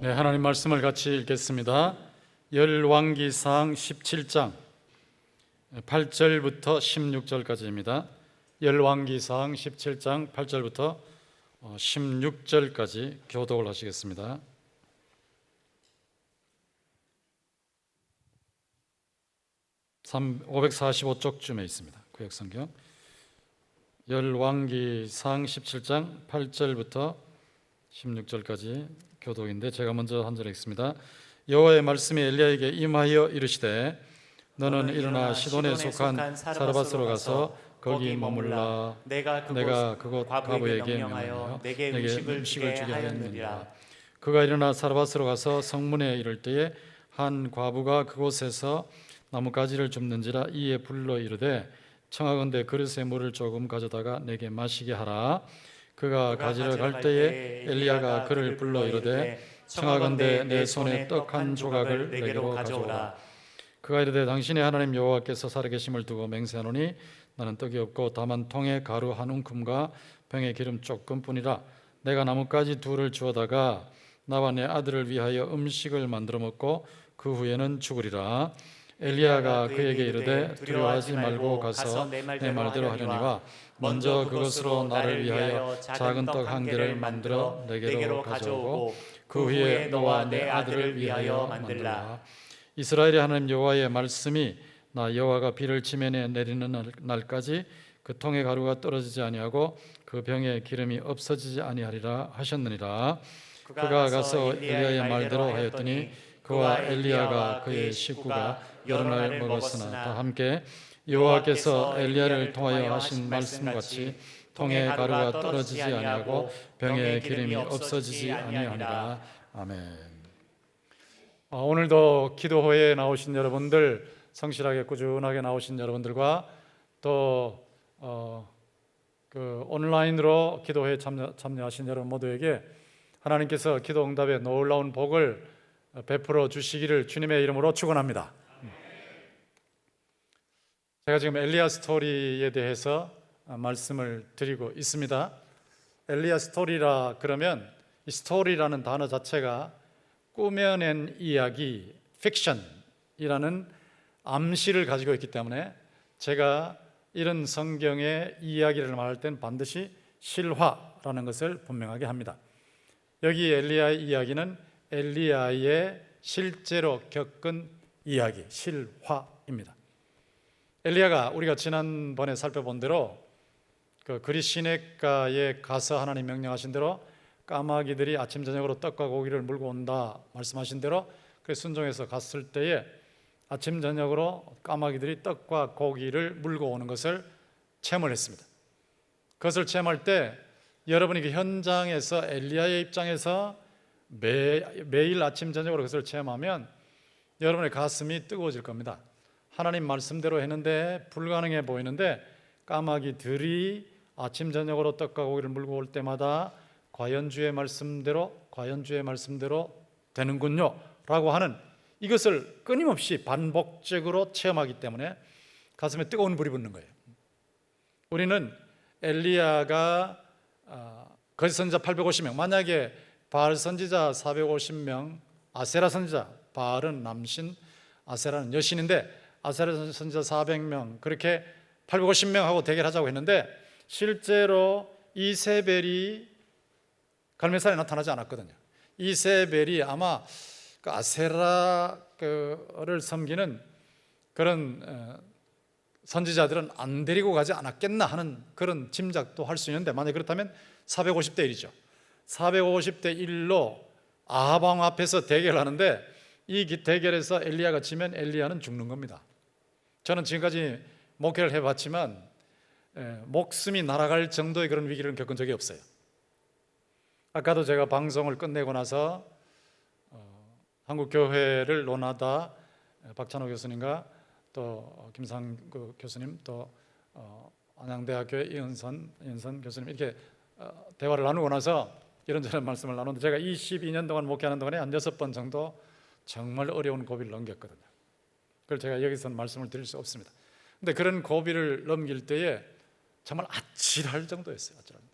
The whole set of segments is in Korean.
네, 하나님 말씀을 같이 읽겠습니다. 열왕기상 17장 8절부터 16절까지입니다. 열왕기상 17장 8절부터 16절까지 교독을 하시겠습니다. (3) 545쪽쯤에 있습니다. 구약성경 열왕기상 17장 8절부터 16절까지 교독인데, 제가 먼저 한 절 읽습니다. 여호와의 말씀이 엘리야에게 임하여 이르시되 너는 일어나 시돈에 속한 사르밧으로 가서 거기 머물라. 내가 그곳 과부에게 명하여 내게 음식을 주게 하였느니라. 그가 일어나 사르밧으로 가서 성문에 이를 때에 한 과부가 그곳에서 나뭇가지를 줍는지라. 이에 불러 이르되 청하건대 그릇에 물을 조금 가져다가 내게 마시게 하라. 그가 가지러 갈 때에 엘리야가 그를 불러 이르되 청하건대 내 손에 떡 한 조각을 내게로 가져오라. 그가 이르되 당신의 하나님 여호와께서 살아계심을 두고 맹세하노니 나는 떡이 없고 다만 통에 가루 한 움큼과 병에 기름 조금뿐이라. 내가 나뭇가지 둘을 주워다가 나와 내 아들을 위하여 음식을 만들어 먹고 그 후에는 죽으리라. 엘리야가 그에게 이르되 두려워하지 말고 가서 내 말대로 하려니와 먼저 그것으로 나를 위하여 작은 떡 한 개를 만들어 내게로 가져오고 그 후에 너와 내 아들을 위하여 만들라. 이스라엘의 하나님 여호와의 말씀이 나 여호와가 비를 지면에 내리는 날까지 그 통에 가루가 떨어지지 아니하고 그 병에 기름이 없어지지 아니하리라 하셨느니라. 그가 가서 엘리야의 말대로 하였더니 그와 엘리야가 그의 식구가 여러 날 먹었으나 다 함께 여호와께서 엘리야를 통하여 하신 말씀같이 통에 가루가 떨어지지 아니하고 병에 기름이 없어지지 아니하니라. 아멘. 오늘도 기도회에 나오신 여러분들, 성실하게 꾸준하게 나오신 여러분들과 또 온라인으로 기도회에 참여하신 여러분 모두에게 하나님께서 기도 응답의 놀라운 복을 베풀어 주시기를 주님의 이름으로 축원합니다. 제가 지금 엘리야 스토리에 대해서 말씀을 드리고 있습니다. 엘리야 스토리라 그러면 이 스토리라는 단어 자체가 꾸며낸 이야기, 픽션이라는 암시를 가지고 있기 때문에 제가 이런 성경의 이야기를 말할 땐 반드시 실화라는 것을 분명하게 합니다. 여기 엘리야의 이야기는 엘리야의 실제로 겪은 이야기, 실화입니다. 엘리야가 우리가 지난번에 살펴본 대로 그 그리 시냇가에 가서 하나님 명령하신 대로 까마귀들이 아침 저녁으로 떡과 고기를 물고 온다 말씀하신 대로 그 순종해서 갔을 때에 아침 저녁으로 까마귀들이 떡과 고기를 물고 오는 것을 체험을 했습니다. 그것을 체험할 때 여러분이 그 현장에서 엘리야의 입장에서 매일 아침 저녁으로 그것을 체험하면 여러분의 가슴이 뜨거워질 겁니다. 하나님 말씀대로 했는데 불가능해 보이는데 까마귀들이 아침 저녁으로 떡과 고기를 물고 올 때마다 과연 주의 말씀대로 되는군요 라고 하는 이것을 끊임없이 반복적으로 체험하기 때문에 가슴에 뜨거운 불이 붙는 거예요. 우리는 엘리야가 거짓 선지자 850명, 만약에 바알 선지자 450명, 아세라 선지자, 바알은 남신, 아세라는 여신인데 아세라 선지자 400명, 그렇게 850명하고 대결하자고 했는데 실제로 이세벨이 갈멜산에 나타나지 않았거든요. 이세벨이 아마 그 아세라를 섬기는 그런 선지자들은 안 데리고 가지 않았겠나 하는 그런 짐작도 할 수 있는데, 만약 그렇다면 450대 1이죠. 450대 1로 아합 왕 앞에서 대결하는데 이 대결에서 엘리야가 지면 엘리야는 죽는 겁니다. 저는 지금까지 목회를 해봤지만 목숨이 날아갈 정도의 그런 위기를 겪은 적이 없어요. 아까도 제가 방송을 끝내고 나서 한국교회를 논하다 박찬호 교수님과 또 김상구 교수님, 또 안양대학교의 이은선 교수님 이렇게 대화를 나누고 나서 이런저런 말씀을 나누는데, 제가 22년 동안 목회하는 동안에 한 6번 정도 정말 어려운 고비를 넘겼거든요. 그걸 제가 여기서는 말씀을 드릴 수 없습니다. 근데 그런 고비를 넘길 때에 정말 아찔할 정도였어요. 아찔합니다.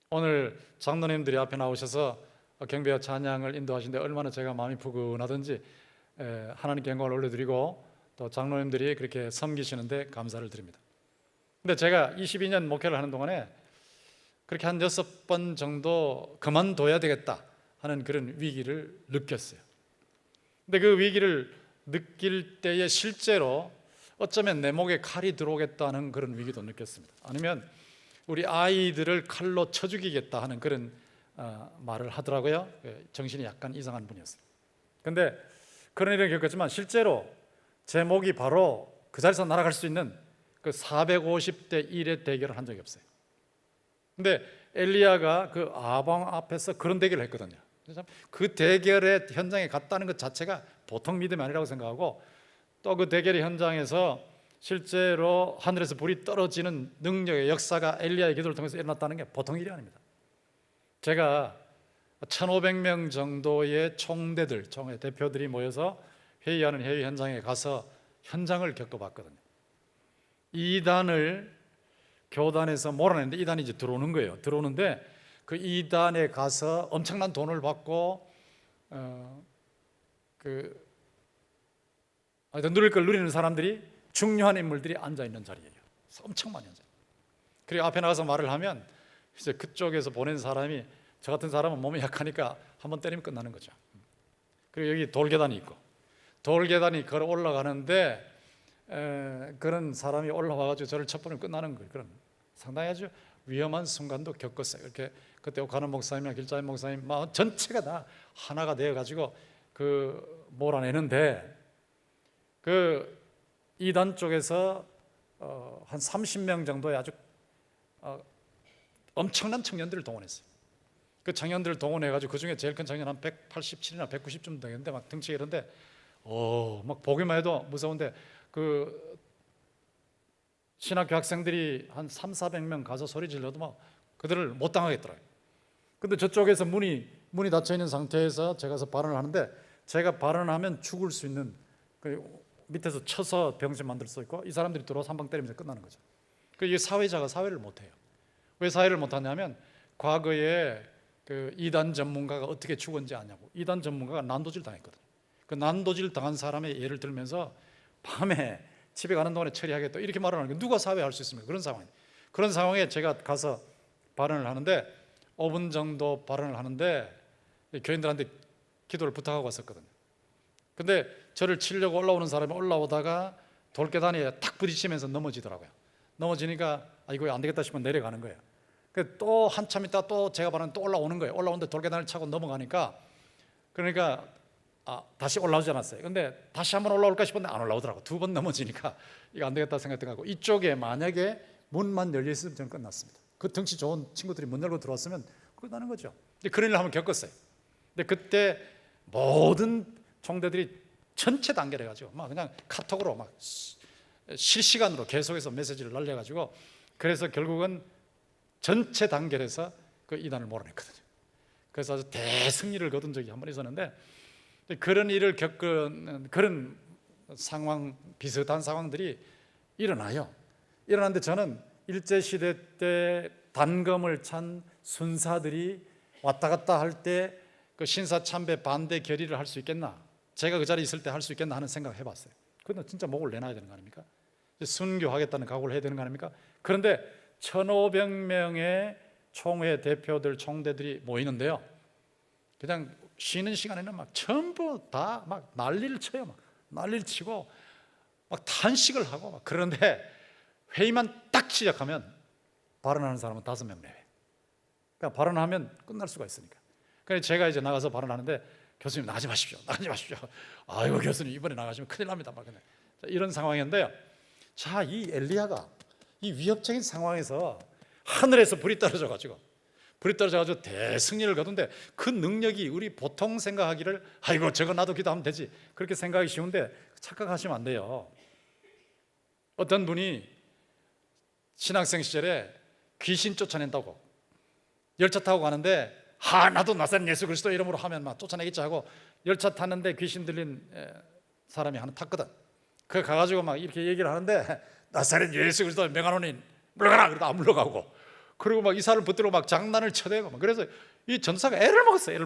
오늘 장로님들이 앞에 나오셔서 경배와 찬양을 인도하시는데 얼마나 제가 마음이 푸근하든지 하나님께 영광을 올려드리고 또 장로님들이 그렇게 섬기시는데 감사를 드립니다. 근데 제가 22년 목회를 하는 동안에 그렇게 한 6번 정도 그만둬야 되겠다 하는 그런 위기를 느꼈어요. 근데 그 위기를 느낄 때에 실제로 어쩌면 내 목에 칼이 들어오겠다는 그런 위기도 느꼈습니다. 아니면 우리 아이들을 칼로 쳐 죽이겠다 하는 그런 말을 하더라고요. 정신이 약간 이상한 분이었어요. 근데 그런 일을 겪었지만 실제로 제 목이 바로 그 자리에서 날아갈 수 있는 그 450대 1의 대결을 한 적이 없어요. 근데 엘리야가 그 아방 앞에서 그런 대결을 했거든요. 그 대결의 현장에 갔다는 것 자체가 보통 믿음이 아니라고 생각하고, 또 그 대결의 현장에서 실제로 하늘에서 불이 떨어지는 능력의 역사가 엘리야의 기도를 통해서 일어났다는 게 보통 일이 아닙니다. 제가 1,500명 정도의 총대들, 총회 대표들이 모여서 회의하는 회의 현장에 가서 현장을 겪어봤거든요. 이단을 교단에서 몰아내는데 이단이 이제 들어오는 거예요. 들어오는데 그 이단에 가서 엄청난 돈을 받고 누릴 걸 누리는 사람들이, 중요한 인물들이 앉아 있는 자리예요. 엄청 많이 앉아. 그리고 앞에 나가서 말을 하면 이제 그쪽에서 보낸 사람이, 저 같은 사람은 몸이 약하니까 한번 때리면 끝나는 거죠. 그리고 여기 돌계단이 있고, 돌계단이 걸어 올라가는데 그런 사람이 올라와가지고 저를 첫 번에 끝나는 거예요. 그런 상당히 아주 위험한 순간도 겪었어요. 이렇게 그때 옥하는 목사님이나 길자인 목사님 막 전체가 다 하나가 되어가지고 그 몰아내는데, 그 이단 쪽에서 한 30명 정도의 아주 엄청난 청년들을 동원했어요. 그 청년들을 동원해가지고 그 중에 제일 큰 청년 한 187이나 190쯤 되는데 막 등치가 이런데 막 보기만 해도 무서운데, 그 신학교 학생들이 한 300~400명 가서 소리 질러도 막 그들을 못 당하겠더라고요. 근데 저쪽에서 문이 닫혀 있는 상태에서 제가 가서 발언을 하는데, 제가 발언하면 죽을 수 있는, 그 밑에서 쳐서 병실 만들 수 있고, 이 사람들이 들어와서 한 방 때리면서 끝나는 거죠. 이게 사회자가 사회를 못 해요. 왜 사회를 못 하냐면, 과거에 그 이단 전문가가 어떻게 죽었는지 아냐고. 이단 전문가가 난도질 당했거든요. 그 난도질 당한 사람의 예를 들면서 밤에 집에 가는 동안에 처리하겠다 이렇게 말을 하는 게, 누가 사회할 수 있습니까? 그런 상황에 제가 가서 발언을 하는데 5분 정도 발언을 하는데 교인들한테 기도를 부탁하고 왔었거든요. 근데 저를 치려고 올라오는 사람이 올라오다가 돌계단에 탁 부딪히면서 넘어지더라고요. 넘어지니까 이거 안 되겠다 싶으면 내려가는 거예요. 또 한참 있다 또 제가 발언 또 올라오는 거예요. 올라오는데 돌계단을 차고 넘어가니까, 그러니까 다시 올라오지 않았어요. 근데 다시 한번 올라올까 싶었는데 안 올라오더라고. 2번 넘어지니까 이거 안 되겠다 생각해가지고, 이쪽에 만약에 문만 열려 있으면 저는 끝났습니다. 그 덩치 좋은 친구들이 문 열고 들어왔으면 끝나는 거죠. 그런 일을 한번 겪었어요. 근데 그때 모든 총대들이 전체 단결해가지고 막 그냥 카톡으로 막 실시간으로 계속해서 메시지를 날려가지고, 그래서 결국은 전체 단결해서 그 이단을 몰아냈거든요. 그래서 아주 대승리를 거둔 적이 한 번 있었는데, 그런 일을 겪은 그런 상황, 비슷한 상황들이 일어나요. 일어났는데 저는 일제시대 때 단검을 찬 순사들이 왔다 갔다 할 때 그 신사참배 반대 결의를 할 수 있겠나, 제가 그 자리에 있을 때 할 수 있겠나 하는 생각을 해봤어요. 그건 진짜 목을 내놔야 되는 거 아닙니까? 순교하겠다는 각오를 해야 되는 거 아닙니까? 그런데 1,500명의 총회 대표들, 총대들이 모이는데요, 그냥 쉬는 시간에는 막 전부 다 막 난리를 쳐요. 막 난리를 치고 막 탄식을 하고 막. 그런데 회의만 딱 시작하면 발언하는 사람은 5명 내외. 그러니까 발언하면 끝날 수가 있으니까. 그래서 제가 이제 나가서 발언하는데, 교수님 나가지 마십시오. 아이고 교수님 이번에 나가시면 큰일 납니다. 막 이런 상황인데요. 자, 이 엘리야가 이 위협적인 상황에서 하늘에서 불이 떨어져가지고 대승리를 거둔데, 그 능력이 우리 보통 생각하기를 아이고 저거 나도 기도하면 되지 그렇게 생각하기 쉬운데 착각하시면 안 돼요. 어떤 분이 신학생 시절에 귀신 쫓아낸다고 열차 타고 가는데, 나도 나사렛 예수 그리스도 이름으로 하면 막 쫓아내겠지 하고 열차 탔는데 귀신 들린 사람이 하나 탔거든. 그 가가지고 막 이렇게 얘기를 하는데, 나사렛 예수 그리스도 명하노니 물러가라. 그러다 안 물러가고, 그리고 막 이사를 붙들고 막 장난을 쳐대고 막. 그래서 이 전도사가 애를 먹었어요.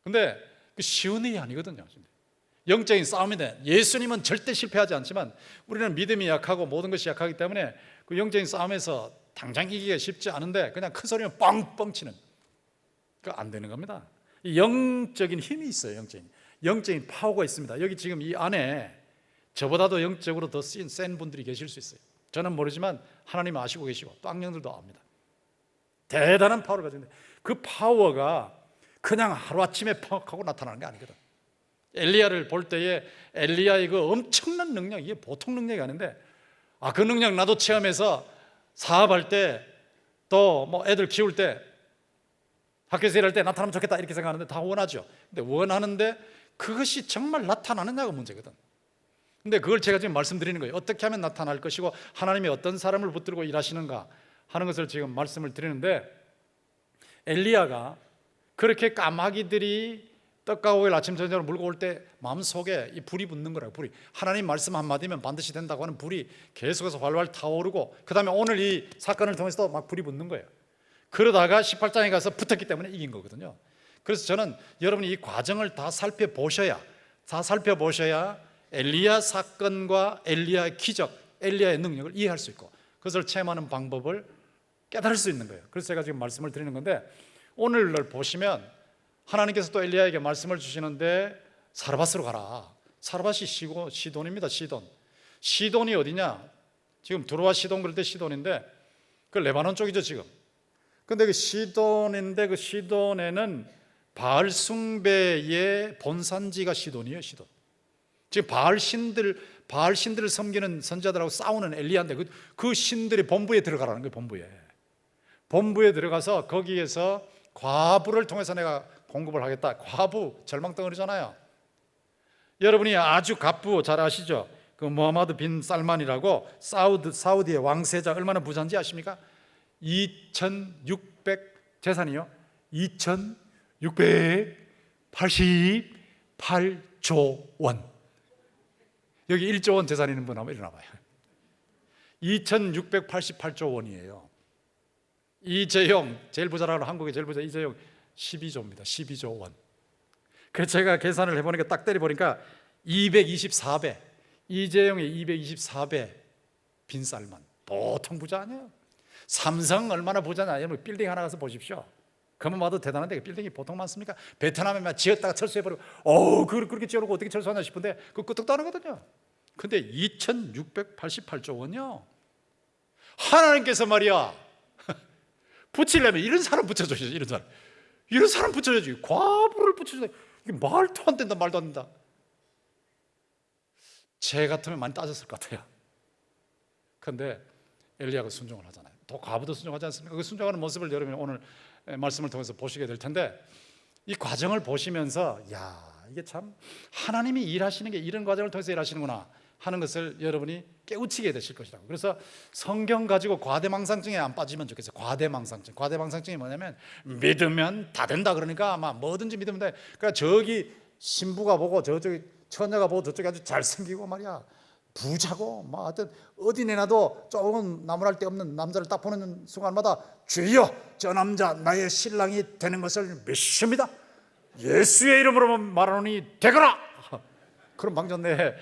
근데 그 쉬운 일이 아니거든요. 영적인 싸움인데 예수님은 절대 실패하지 않지만 우리는 믿음이 약하고 모든 것이 약하기 때문에 그 영적인 싸움에서 당장 이기기가 쉽지 않은데 그냥 큰 소리면 뻥뻥 치는, 그러니까 안 되는 겁니다. 이 영적인 힘이 있어요. 영적인 파워가 있습니다. 여기 지금 이 안에 저보다도 영적으로 더 센 분들이 계실 수 있어요. 저는 모르지만 하나님 아시고 계시고 또 악령들도 압니다. 대단한 파워를 가지고 있는데 그 파워가 그냥 하루아침에 퍽 하고 나타나는 게 아니거든. 엘리야를 볼 때에 엘리야의 그 엄청난 능력, 이게 보통 능력이 아닌데 그 능력 나도 체험해서 사업할 때 또 뭐 애들 키울 때 학교에서 일할 때 나타나면 좋겠다 이렇게 생각하는데 다 원하죠. 근데 원하는데 그것이 정말 나타나느냐가 문제거든. 근데 그걸 제가 지금 말씀드리는 거예요. 어떻게 하면 나타날 것이고 하나님이 어떤 사람을 붙들고 일하시는가 하는 것을 지금 말씀을 드리는데, 엘리야가 그렇게 까마귀들이 떡과 오일 아침 저녁으로 물고 올 때 마음속에 이 불이 붙는 거라고. 불이, 하나님 말씀 한마디면 반드시 된다고 하는 불이 계속해서 활활 타오르고, 그 다음에 오늘 이 사건을 통해서도 막 불이 붙는 거예요. 그러다가 18장에 가서 붙었기 때문에 이긴 거거든요. 그래서 저는 여러분이 이 과정을 다 살펴보셔야 엘리야 사건과 엘리야의 기적, 엘리야의 능력을 이해할 수 있고 그것을 체험하는 방법을 깨달을 수 있는 거예요. 그래서 제가 지금 말씀을 드리는 건데, 오늘을 보시면 하나님께서 또 엘리야에게 말씀을 주시는데 사르밧으로 가라. 사르밧이 시돈입니다. 시돈이 어디냐? 지금 두로와 시돈 그럴 때 시돈인데 그 레바논 쪽이죠 지금. 근데 그 시돈인데 그 시돈에는 바알 숭배의 본산지가 시돈이에요. 시돈. 지금 바알 신들을 섬기는 선지자들하고 싸우는 엘리야인데 그 신들이 본부에 들어가라는 거예요. 본부에 들어가서 거기에서 과부를 통해서 내가 공급을 하겠다. 과부 절망덩어리잖아요. 여러분이 아주 갑부 잘 아시죠? 그 무하마드 빈 살만이라고 사우디의 왕세자, 얼마나 부자인지 아십니까? 2600 재산이요 2688조 원. 여기 1조 원 재산 있는 분 한번 일어나 봐요. 2688조 원이에요. 이재용, 제일 부자라고 한국의 제일 부자 이재용 12조입니다. 12조 원. 그래서 제가 계산을 해보니까 딱 때려보니까 224배, 이재용의 224배 빈살만. 보통 부자 아니에요. 삼성 얼마나 부자냐. 여러분 빌딩 하나 가서 보십시오. 그만 봐도 대단한데 그 빌딩이 보통 많습니까? 베트남에 막 지었다가 철수해버리고 그렇게 지어놓고 어떻게 철수하냐 싶은데 그 끄떡도 안 하거든요. 근데 2688조 원이요. 하나님께서 말이야 붙이려면 이런 사람 붙여줘야지. 이런 사람 붙여줘야지. 과부를 붙여줘야. 이게 말도 안 된다. 제 같으면 많이 따졌을 것 같아요. 그런데 엘리야가 순종을 하잖아요. 또 과부도 순종하지 않습니까? 그 순종하는 모습을 여러분이 오늘 말씀을 통해서 보시게 될 텐데, 이 과정을 보시면서 이게 참 하나님이 일하시는 게 이런 과정을 통해서 일하시는구나 하는 것을 여러분이 깨우치게 되실 것이라고. 그래서 성경 가지고 과대망상증에 안 빠지면 좋겠어요. 과대망상증이 뭐냐면 믿으면 다 된다 그러니까 아마 뭐든지 믿으면 돼. 그러니까 저기 신부가 보고 저쪽이 처녀가 보고 저쪽이 아주 잘생기고 말이야 부자고 뭐 하여튼 어디 내놔도 조금 나무랄 데 없는 남자를 딱 보는 순간마다 주여 저 남자 나의 신랑이 되는 것을 믿습니다. 예수의 이름으로 말하노니 되거라. 그럼 방전 내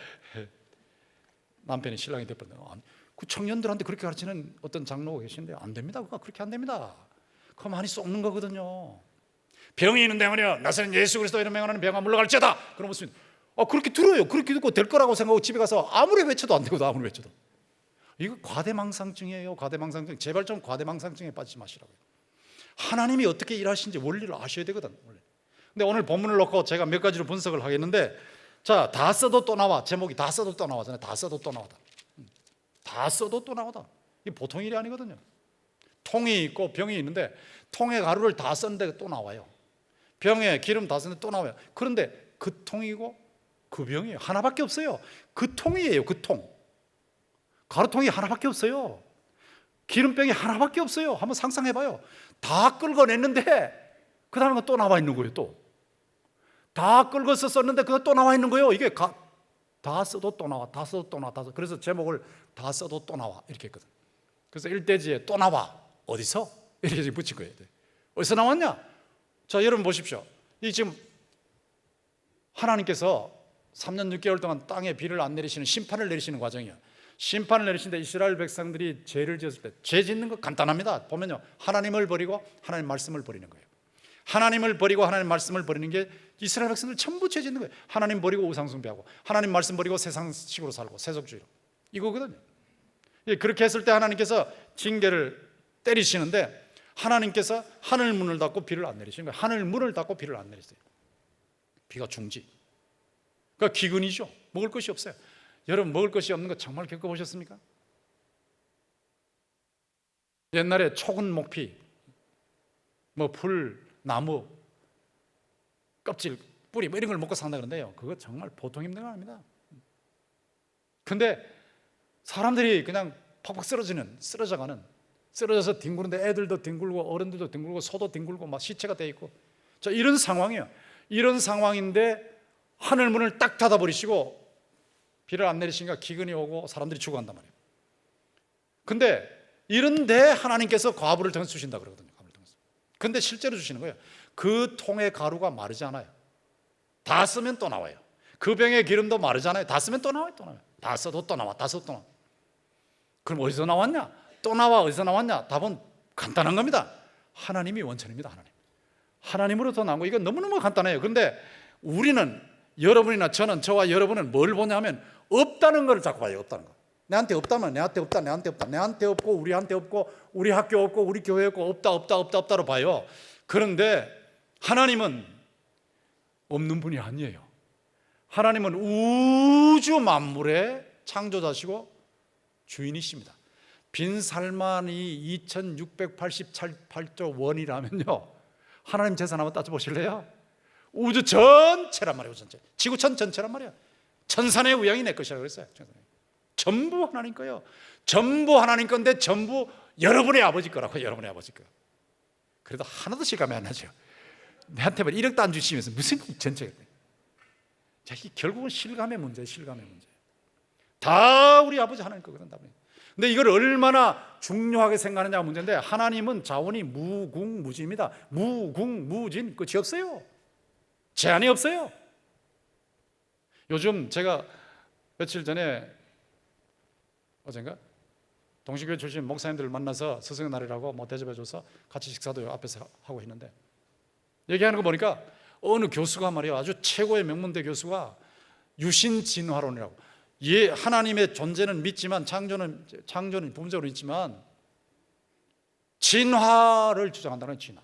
남편이 신랑이 되버렸네요. 그 청년들한테 그렇게 가르치는 어떤 장로가 계신데 안 됩니다. 그렇게 안 됩니다. 그거 많이 썩는 거거든요. 병이 있는데 말이야 나서는 예수 그리스도 이름 명하는 병아 물러갈지어다. 그런 모습 그렇게 들어요. 그렇게 듣고 될 거라고 생각하고 집에 가서 아무리 외쳐도 안 되거든. 아무리 외쳐도. 이거 과대망상증이에요. 과대망상증. 제발 좀 과대망상증에 빠지지 마시라고요. 하나님이 어떻게 일하시는지 원리를 아셔야 되거든. 근데 오늘 본문을 놓고 제가 몇 가지로 분석을 하겠는데, 자, 다 써도 또 나와. 제목이 다 써도 또 나와잖아요. 다 써도 또 나오다. 다 써도 또 나오다. 이게 보통 일이 아니거든요. 통이 있고 병이 있는데 통에 가루를 다 썼는데 또 나와요. 병에 기름 다 썼는데 또 나와요. 그런데 그 통이고 그 병이에요. 하나밖에 없어요. 그 통이에요. 그 통. 가루통이 하나밖에 없어요. 기름병이 하나밖에 없어요. 한번 상상해봐요. 다 긁어냈는데 그 다음에 또 나와 있는 거예요. 또 다 긁어서 썼는데 그거 또 나와 있는 거예요. 이게 다 써도 또 나와. 다 써도 또 나와. 그래서 제목을 다 써도 또 나와 이렇게 했거든. 그래서 일대지에 또 나와. 어디서? 이렇게 지금 붙인 거예요. 어디서 나왔냐? 자, 여러분 보십시오. 이 지금 하나님께서 3년 6개월 동안 땅에 비를 안 내리시는 심판을 내리시는 과정이에요. 심판을 내리시는데 이스라엘 백성들이 죄를 지었을 때 죄 짓는 거 간단합니다. 보면요, 하나님을 버리고 하나님 말씀을 버리는 거예요. 하나님을 버리고 하나님 말씀을 버리는 게 이스라엘 백성들 전부 죄 짓는 거예요. 하나님 버리고 우상 숭배하고 하나님 말씀 버리고 세상식으로 살고 세속주의로, 이거거든요. 그렇게 했을 때 하나님께서 징계를 때리시는데 하나님께서 하늘 문을 닫고 비를 안 내리시는 거예요. 하늘 문을 닫고 비를 안 내리세요. 비가 중지. 그러니까 기근이죠. 먹을 것이 없어요. 여러분, 먹을 것이 없는 거 정말 겪어보셨습니까? 옛날에 초근 목피, 뭐 풀, 나무, 껍질, 뿌리 뭐 이런 걸 먹고 산다 그러는데요, 그거 정말 보통 힘든 거 아닙니다. 근데 사람들이 그냥 팍팍 쓰러져서 뒹구는데 애들도 뒹굴고 어른들도 뒹굴고 소도 뒹굴고 막 시체가 돼 있고, 자, 이런 상황이에요. 이런 상황인데 하늘 문을 딱 닫아버리시고 비를 안 내리시니까 기근이 오고 사람들이 죽어간단 말이에요. 근데 이런데 하나님께서 과부를 통해서 주신다 그러거든요. 과부를 통해서. 근데 실제로 주시는 거예요. 그 통의 가루가 마르지 않아요. 다 쓰면 또 나와요. 그 병의 기름도 마르지 않아요. 다 쓰면 또 나와요. 또 나와요. 다 써도 또 나와. 다 써도 또 나와. 그럼 어디서 나왔냐? 또 나와. 어디서 나왔냐? 답은 간단한 겁니다. 하나님이 원천입니다. 하나님으로부터 나온 거. 이건 너무너무 간단해요. 그런데 우리는, 여러분이나 저는, 저와 여러분은 뭘 보냐면 없다는 걸 자꾸 봐요. 없다는 거. 내한테 없다면 내한테 없다, 내한테 없다, 내한테 없고 우리한테 없고 우리 학교 없고 우리 교회 없고 없다로 봐요. 그런데 하나님은 없는 분이 아니에요. 하나님은 우주 만물의 창조자시고 주인이십니다. 빈 살만이 2688조 원이라면요, 하나님 재산 한번 따져보실래요? 우주 전체란 말이에요. 전체. 지구촌 전체란 말이에요. 천산의 우양이 내 것이라고 그랬어요. 전부 하나님 거예요. 전부 하나님 건데 전부 여러분의 아버지 거라고. 여러분의 아버지 거. 그래도 하나도 실감이 안 나죠. 내한테 1억도 안 주시면서 무슨 전체가 돼. 자, 결국은 실감의 문제예요. 실감의 문제. 다 우리 아버지 하나님 거거든. 근데 이걸 얼마나 중요하게 생각하느냐가 문제인데, 하나님은 자원이 무궁무진입니다. 무궁무진. 끝이 없어요. 제한이 없어요. 요즘 제가 며칠 전에 어젠가 동시교회 출신 목사님들을 만나서 스승의 날이라고 뭐 대접해줘서 같이 식사도 앞에서 하고 있는데, 얘기하는 거 보니까 어느 교수가 말이야, 아주 최고의 명문대 교수가 유신진화론이라고, 하나님의 존재는 믿지만 창조는 부분적으로 있지만 진화를 주장한다는 거예요. 진화.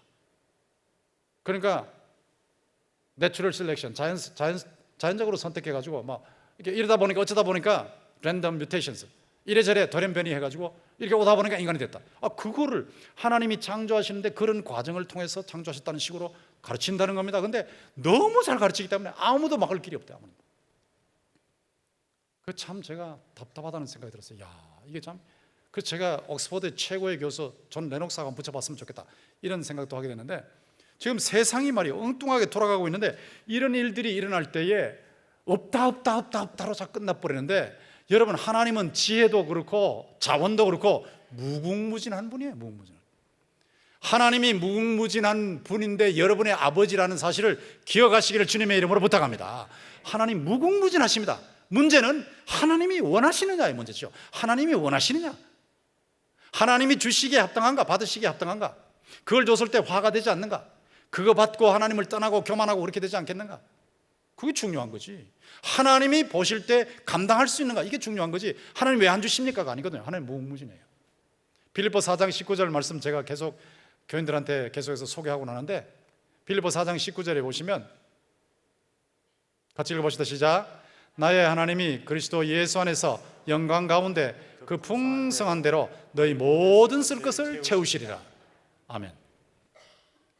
그러니까 내추럴 셀렉션, 자연적으로 선택해가지고 막 이렇게 이러다 보니까 어쩌다 보니까 랜덤 뮤테이션스, 이래저래 돌연변이 해가지고 이렇게 오다 보니까 인간이 됐다. 그거를 하나님이 창조하시는데 그런 과정을 통해서 창조하셨다는 식으로 가르친다는 겁니다. 근데 너무 잘 가르치기 때문에 아무도 막을 길이 없대요. 그 참 제가 답답하다는 생각이 들었어요. 이게 참. 그래서 제가 옥스퍼드 최고의 교수 존 레녹스하고 붙여봤으면 좋겠다, 이런 생각도 하게 됐는데, 지금 세상이 말이에요, 엉뚱하게 돌아가고 있는데 이런 일들이 일어날 때에 없다로 자꾸 끝나버리는데, 여러분, 하나님은 지혜도 그렇고 자원도 그렇고 무궁무진한 분이에요. 무궁무진한. 하나님이 무궁무진한 분인데 여러분의 아버지라는 사실을 기억하시기를 주님의 이름으로 부탁합니다. 하나님 무궁무진하십니다. 문제는 하나님이 원하시느냐의 문제죠. 하나님이 원하시느냐, 하나님이 주시기에 합당한가, 받으시기에 합당한가, 그걸 줬을 때 화가 되지 않는가, 그거 받고 하나님을 떠나고 교만하고 그렇게 되지 않겠는가, 그게 중요한 거지. 하나님이 보실 때 감당할 수 있는가, 이게 중요한 거지. 하나님 왜 안 주십니까가 아니거든요. 하나님 무궁무진해요. 빌립보 4장 19절 말씀 제가 계속 교인들한테 계속해서 소개하고 나는데, 빌립보 4장 19절에 보시면 같이 읽어봅시다. 시작. 나의 하나님이 그리스도 예수 안에서 영광 가운데 그 풍성한 대로 너희 모든 쓸 것을 채우시리라. 아멘.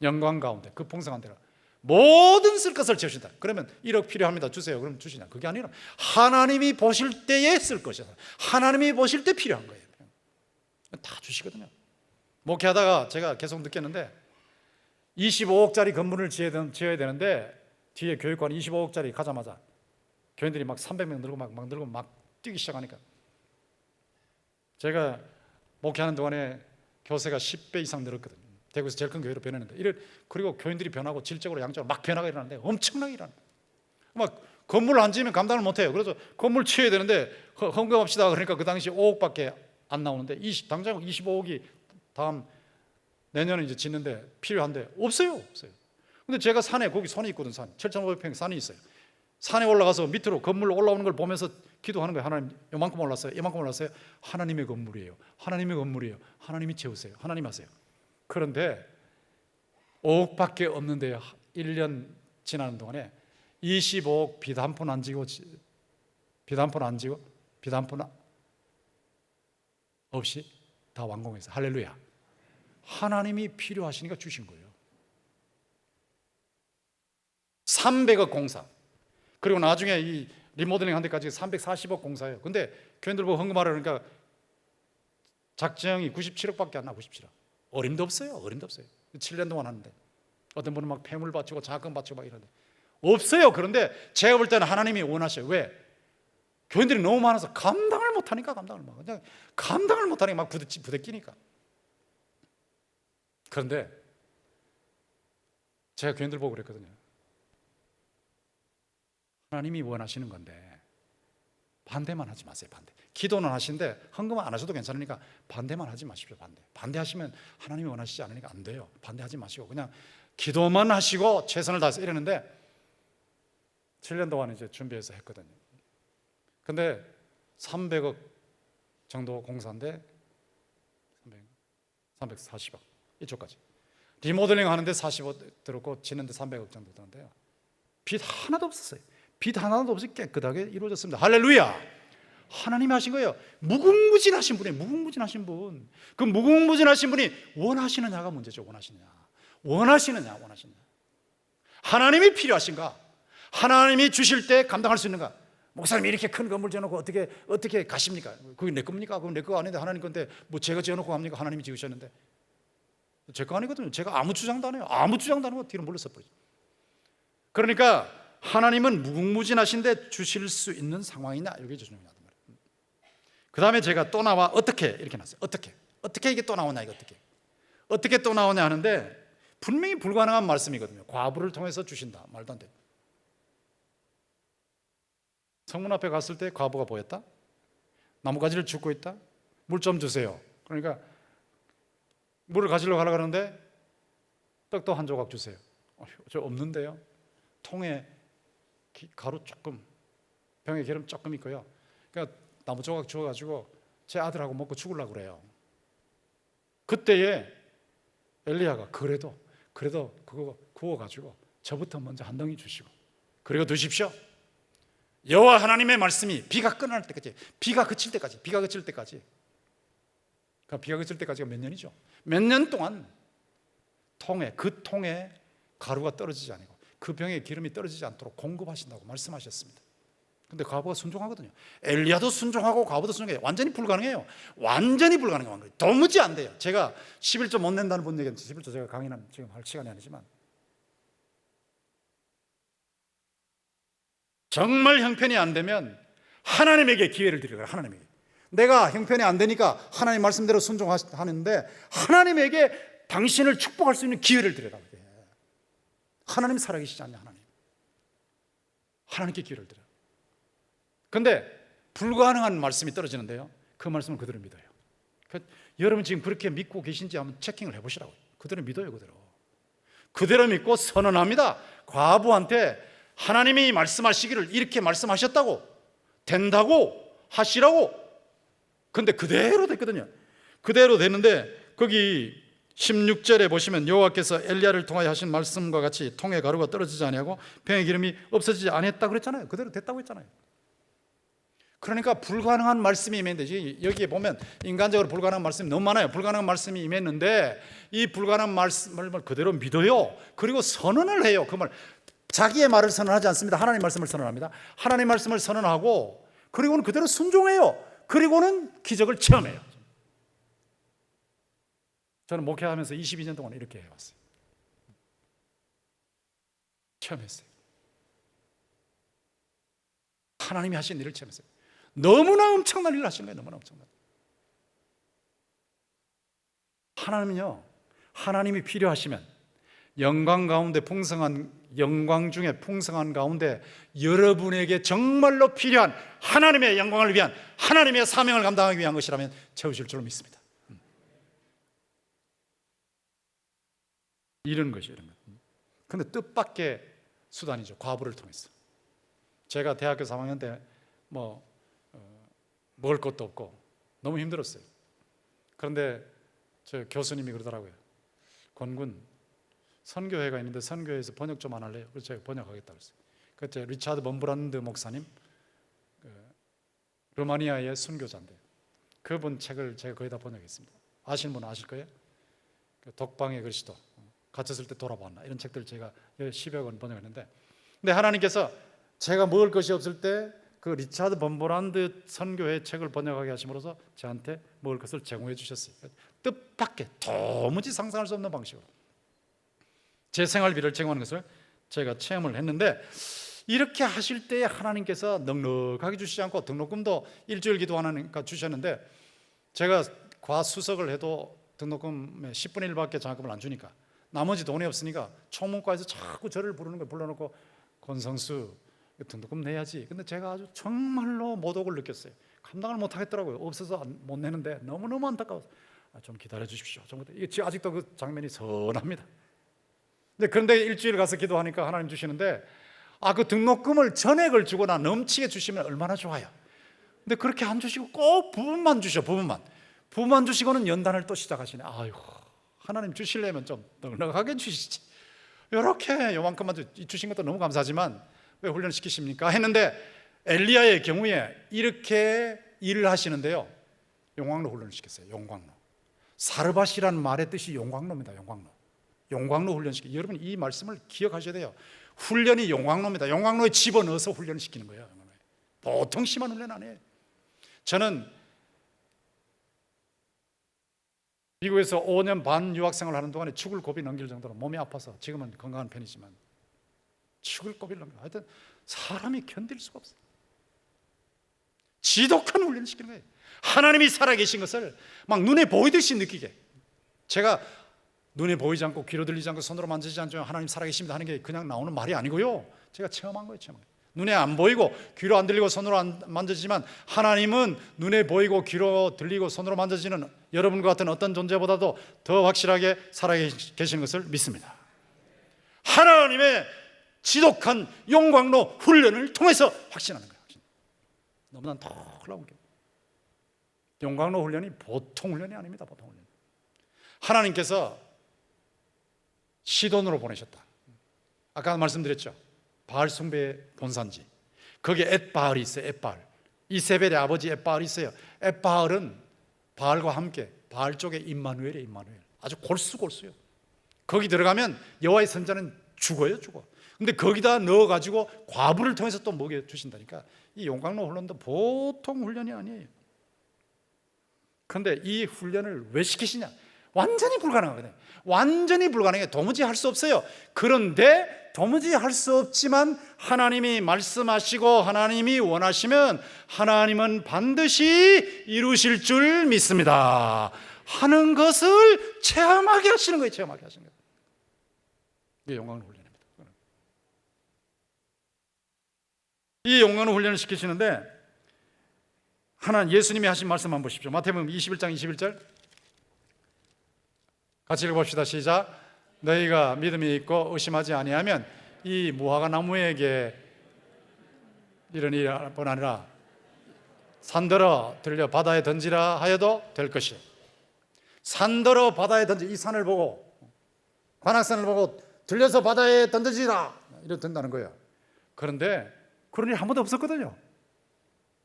영광 가운데 그 풍성한 대로 모든 쓸 것을 채우신다. 그러면 1억 필요합니다, 주세요. 그럼 주시냐? 그게 아니라 하나님이 보실 때에 쓸 것이다. 하나님이 보실 때 필요한 거예요. 다 주시거든요. 목회하다가 제가 계속 느꼈는데, 25억짜리 건물을 지어야 되는데 뒤에 교육관 25억짜리 가자마자 교인들이 막 300명 늘고 막 뛰기 시작하니까 제가 목회하는 동안에 교세가 10배 이상 늘었거든요. 대구에서 제일 큰 교회로 변했는데 그리고 교인들이 변하고 질적으로 양적으로 막 변화가 일어나는데 엄청나게 일어납니다. 막 건물을 안 지으면 감당을 못해요. 그래서 건물 치워야 되는데 헌금합시다 그러니까 그 당시 5억밖에 안 나오는데 당장 25억이 다음 내년에 이제 짓는데 필요한데 없어요. 근데 제가 산에 거기 산이 있거든. 7,500평 산이 있어요. 산에 올라가서 밑으로 건물 올라오는 걸 보면서 기도하는 거예요. 하나님 요만큼 올랐어요. 이만큼 올랐어요. 하나님의 건물이에요. 하나님의 건물이에요. 하나님이 채우세요. 하나님 하세요. 그런데 5억밖에 없는데요. 1년 지나는 동안에 25억 빚 한 푼 안 지고 없이 다 완공해서 할렐루야. 하나님이 필요하시니까 주신 거예요. 300억 공사. 그리고 나중에 이 리모델링 한 데까지 340억 공사예요. 근데 교인들 보고 헌금하라 그러니까 작정이 97억밖에 안 나. 97억. 어림도 없어요. 7년 동안 하는데 어떤 분은 막 폐물 바치고 자금 바치고 막 이러는데 없어요. 그런데 제가 볼 때는 하나님이 원하셔요. 왜? 교인들이 너무 많아서 감당을 못하니까 막 부대끼니까. 그런데 제가 교인들 보고 그랬거든요. 하나님이 원하시는 건데 반대만 하지 마세요. 기도는 하시는데 헌금은 안 하셔도 괜찮으니까 반대만 하지 마십시오. 반대하시면 하나님이 원하시지 않으니까 안 돼요. 반대하지 마시고 그냥 기도만 하시고 최선을 다해서 이러는데 7년 동안 이제 준비해서 했거든요. 근데 300억 정도 공사인데 340억 이쪽까지 리모델링 하는데 40억 들었고 짓는데 300억 정도 드는데요. 빚 하나도 없었어요. 빚 하나도 없이 깨끗하게 이루어졌습니다. 할렐루야. 하나님이 하신 거예요. 무궁무진하신 분. 그 무궁무진하신 분이 원하시느냐가 문제죠. 원하시느냐. 하나님이 필요하신가? 하나님이 주실 때 감당할 수 있는가? 목사님이 이렇게 큰 건물 지어놓고 어떻게 가십니까? 그게 내 겁니까? 그건 내 거 아닌데 하나님 건데 뭐 제가 지어놓고 갑니까? 하나님이 지으셨는데 제 거 아니거든요. 제가 아무 주장도 안 해요. 아무 주장도 안 하고 뒤로 물러서 버리죠. 그러니까 하나님은 무궁무진하신데 주실 수 있는 상황이냐 이게 중요하단 말이에요. 그 다음에 제가 또 나와 어떻게 이렇게 났어요. 어떻게 이게 또 나오냐, 이거 어떻게 또 나오냐 하는데 분명히 불가능한 말씀이거든요. 과부를 통해서 주신다. 말도 안 돼. 성문 앞에 갔을 때 과부가 보였다. 나뭇가지를 줍고 있다. 물 좀 주세요. 그러니까 물을 가지러 가려고 하는데 떡도 한 조각 주세요. 저 없는데요. 통에 가루 조금, 병에 기름 조금 있고요. 그러니까 나무 조각 주워가지고 제 아들하고 먹고 죽으려고 그래요. 그때에 엘리야가 그래도 그거 구워가지고 저부터 먼저 한 덩이 주시고 그리고 드십시오. 여호와 하나님의 말씀이 비가 끝날 때까지, 비가 그칠 때까지 비가 그칠 때까지가 몇 년이죠? 몇 년 동안 그 통에 가루가 떨어지지 않고 그 병에 기름이 떨어지지 않도록 공급하신다고 말씀하셨습니다. 근데 과부가 순종하거든요. 엘리야도 순종하고 과부도 순종해요. 완전히 불가능해요. 도무지 안 돼요. 제가 11조 못 낸다는 분 얘기는 11조 제가 강의는 지금 할 시간이 아니지만 정말 형편이 안 되면 하나님에게 기회를 드리라. 하나님에게. 내가 형편이 안 되니까 하나님 말씀대로 순종하는데 하나님에게 당신을 축복할 수 있는 기회를 드려라. 하나님 살아계시지 않냐? 하나님께 기회를 드려. 근데 불가능한 말씀이 떨어지는데요. 그 말씀을 그대로 믿어요. 여러분 지금 그렇게 믿고 계신지 한번 체킹을 해보시라고요. 그대로 믿어요. 그대로 믿고 선언합니다. 과부한테 하나님이 말씀하시기를 이렇게 말씀하셨다고, 된다고, 하시라고. 근데 그대로 됐거든요. 그대로 됐는데 거기 16절에 보시면 여호와께서 엘리야를 통하여 하신 말씀과 같이 통에 가루가 떨어지지 아니하고 병의 기름이 없어지지 않았다고 그랬잖아요. 그대로 됐다고 했잖아요. 그러니까 불가능한 말씀이 임했는데 여기에 보면 인간적으로 불가능한 말씀이 너무 많아요. 불가능한 말씀이 임했는데 이 불가능한 말씀을 그대로 믿어요. 그리고 선언을 해요. 그 말, 자기의 말을 선언하지 않습니다. 하나님 말씀을 선언합니다. 하나님 말씀을 선언하고 그리고는 그대로 순종해요. 그리고는 기적을 체험해요. 저는 목회하면서 22년 동안 이렇게 해왔어요. 체험했어요. 하나님이 하신 일을 체험했어요. 너무나 엄청난 일을 하신 거예요. 너무나 엄청난. 하나님은요, 하나님이 필요하시면 영광 가운데 풍성한, 영광 중에 풍성한 가운데 여러분에게 정말로 필요한 하나님의 영광을 위한, 하나님의 사명을 감당하기 위한 것이라면 채우실 줄로 믿습니다. 이런 것이에요, 이런 것. 근데 뜻밖의 수단이죠, 과부를 통해서. 제가 대학교 3학년 때 먹을 것도 없고 너무 힘들었어요. 그런데 저 교수님이 그러더라고요. 권군, 선교회가 있는데 선교회에서 번역 좀 안 할래요? 그래서 제가 번역하겠다 그랬어요. 그때 리차드 범브란드 목사님, 루마니아의 선교자인데 그분 책을 제가 거의 다 번역했습니다. 아시는 분은 아실 거예요. 독방의 그리스도, 갇혔을 때 돌아봤나, 이런 책들을 제가 10여 권 번역했는데, 근데 하나님께서 제가 먹을 것이 없을 때 그 리차드 범브란드 선교회 책을 번역하게 하심으로써 저한테 먹을 것을 제공해 주셨어요. 뜻밖의, 도무지 상상할 수 없는 방식으로 제 생활비를 제공하는 것을 제가 체험을 했는데, 이렇게 하실 때에 하나님께서 넉넉하게 주시지 않고 등록금도 일주일 기도하니까 주셨는데, 제가 과수석을 해도 등록금의 10분의 1밖에 장학금을 안 주니까 나머지 돈이 없으니까 총무과에서 자꾸 저를 부르는 거, 불러놓고 권성수 등록금 내야지. 근데 제가 아주 정말로 모독을 느꼈어요. 감당을 못 하겠더라고요. 없어서 못 내는데 너무너무 안타까워서 좀 기다려 주십시오. 이게 아직도 그 장면이 선합니다. 그런데 일주일 가서 기도하니까 하나님 주시는데, 그 등록금을 전액을 주거나 넘치게 주시면 얼마나 좋아요. 근데 그렇게 안 주시고 꼭 부분만 주셔. 부분만 주시고는 연단을 또 시작하시네. 아이고, 하나님 주시려면 좀 넉넉하게 주시지. 이렇게 요만큼만 주신 것도 너무 감사하지만 왜 훈련시키십니까? 했는데 엘리야의 경우에 이렇게 일을 하시는데요, 용광로 훈련을 시켰어요. 용광로. 사르밧이라는 말의 뜻이 용광로입니다. 용광로 훈련시키. 여러분 이 말씀을 기억하셔야 돼요. 훈련이 용광로입니다. 용광로에 집어넣어서 훈련을 시키는 거예요. 보통 심한 훈련 아니에요. 저는 미국에서 5년 반 유학생활을 하는 동안에 죽을 고비 넘길 정도로 몸이 아파서, 지금은 건강한 편이지만 죽을 고비를 넘겨. 하여튼 사람이 견딜 수가 없어요. 지독한 훈련을 시키는 거예요. 하나님이 살아계신 것을 막 눈에 보이듯이 느끼게. 제가 눈에 보이지 않고 귀로 들리지 않고 손으로 만지지 않지만 하나님 살아계십니다 하는 게 그냥 나오는 말이 아니고요, 제가 체험한 거예요. 눈에 안 보이고 귀로 안 들리고 손으로 안 만져지지만 하나님은 눈에 보이고 귀로 들리고 손으로 만져지는 여러분과 같은 어떤 존재보다도 더 확실하게 살아계시는 것을 믿습니다. 하나님의 지독한 용광로 훈련을 통해서 확신하는 거예요. 너무나 놀라운 게, 용광로 훈련이 보통 훈련이 아닙니다. 보통 훈련. 하나님께서 시돈으로 보내셨다. 아까 말씀드렸죠. 바알 숭배의 본산지. 거기에 엣바알이 있어요. 엣바알. 이세벨의 아버지 엣바알이 있어요. 엣바알은 바알과 함께 바알 쪽에 임마누엘이에요. 임마누엘. 아주 골수요. 거기 들어가면 여호와의 선자는 죽어요. 근데 거기다 넣어가지고 과부를 통해서 또 먹여주신다니까. 이 용광로 훈련도 보통 훈련이 아니에요. 그런데 이 훈련을 왜 시키시냐? 완전히 불가능하거든요. 완전히 불가능해. 도무지 할 수 없어요. 그런데 도무지 할 수 없지만 하나님이 말씀하시고 하나님이 원하시면 하나님은 반드시 이루실 줄 믿습니다 하는 것을 체험하게 하시는 거예요. 체험하게 하시는 거예요. 이게 용광로 훈련입니다. 이 용광로 훈련을 시키시는데, 예수님이 하신 말씀 한번 보십시오. 마태복음 21장 21절 같이 읽어봅시다. 시작. 너희가 믿음이 있고 의심하지 아니하면 이 무화과 나무에게 이런 일뿐 아니라 산들어 들려 바다에 던지라 하여도 될 것이요. 산들어 바다에 던지, 이 산을 보고 관악산을 보고 들려서 바다에 던져지라, 이래도 된다는 거예요. 그런데 그런 일 한 번도 없었거든요.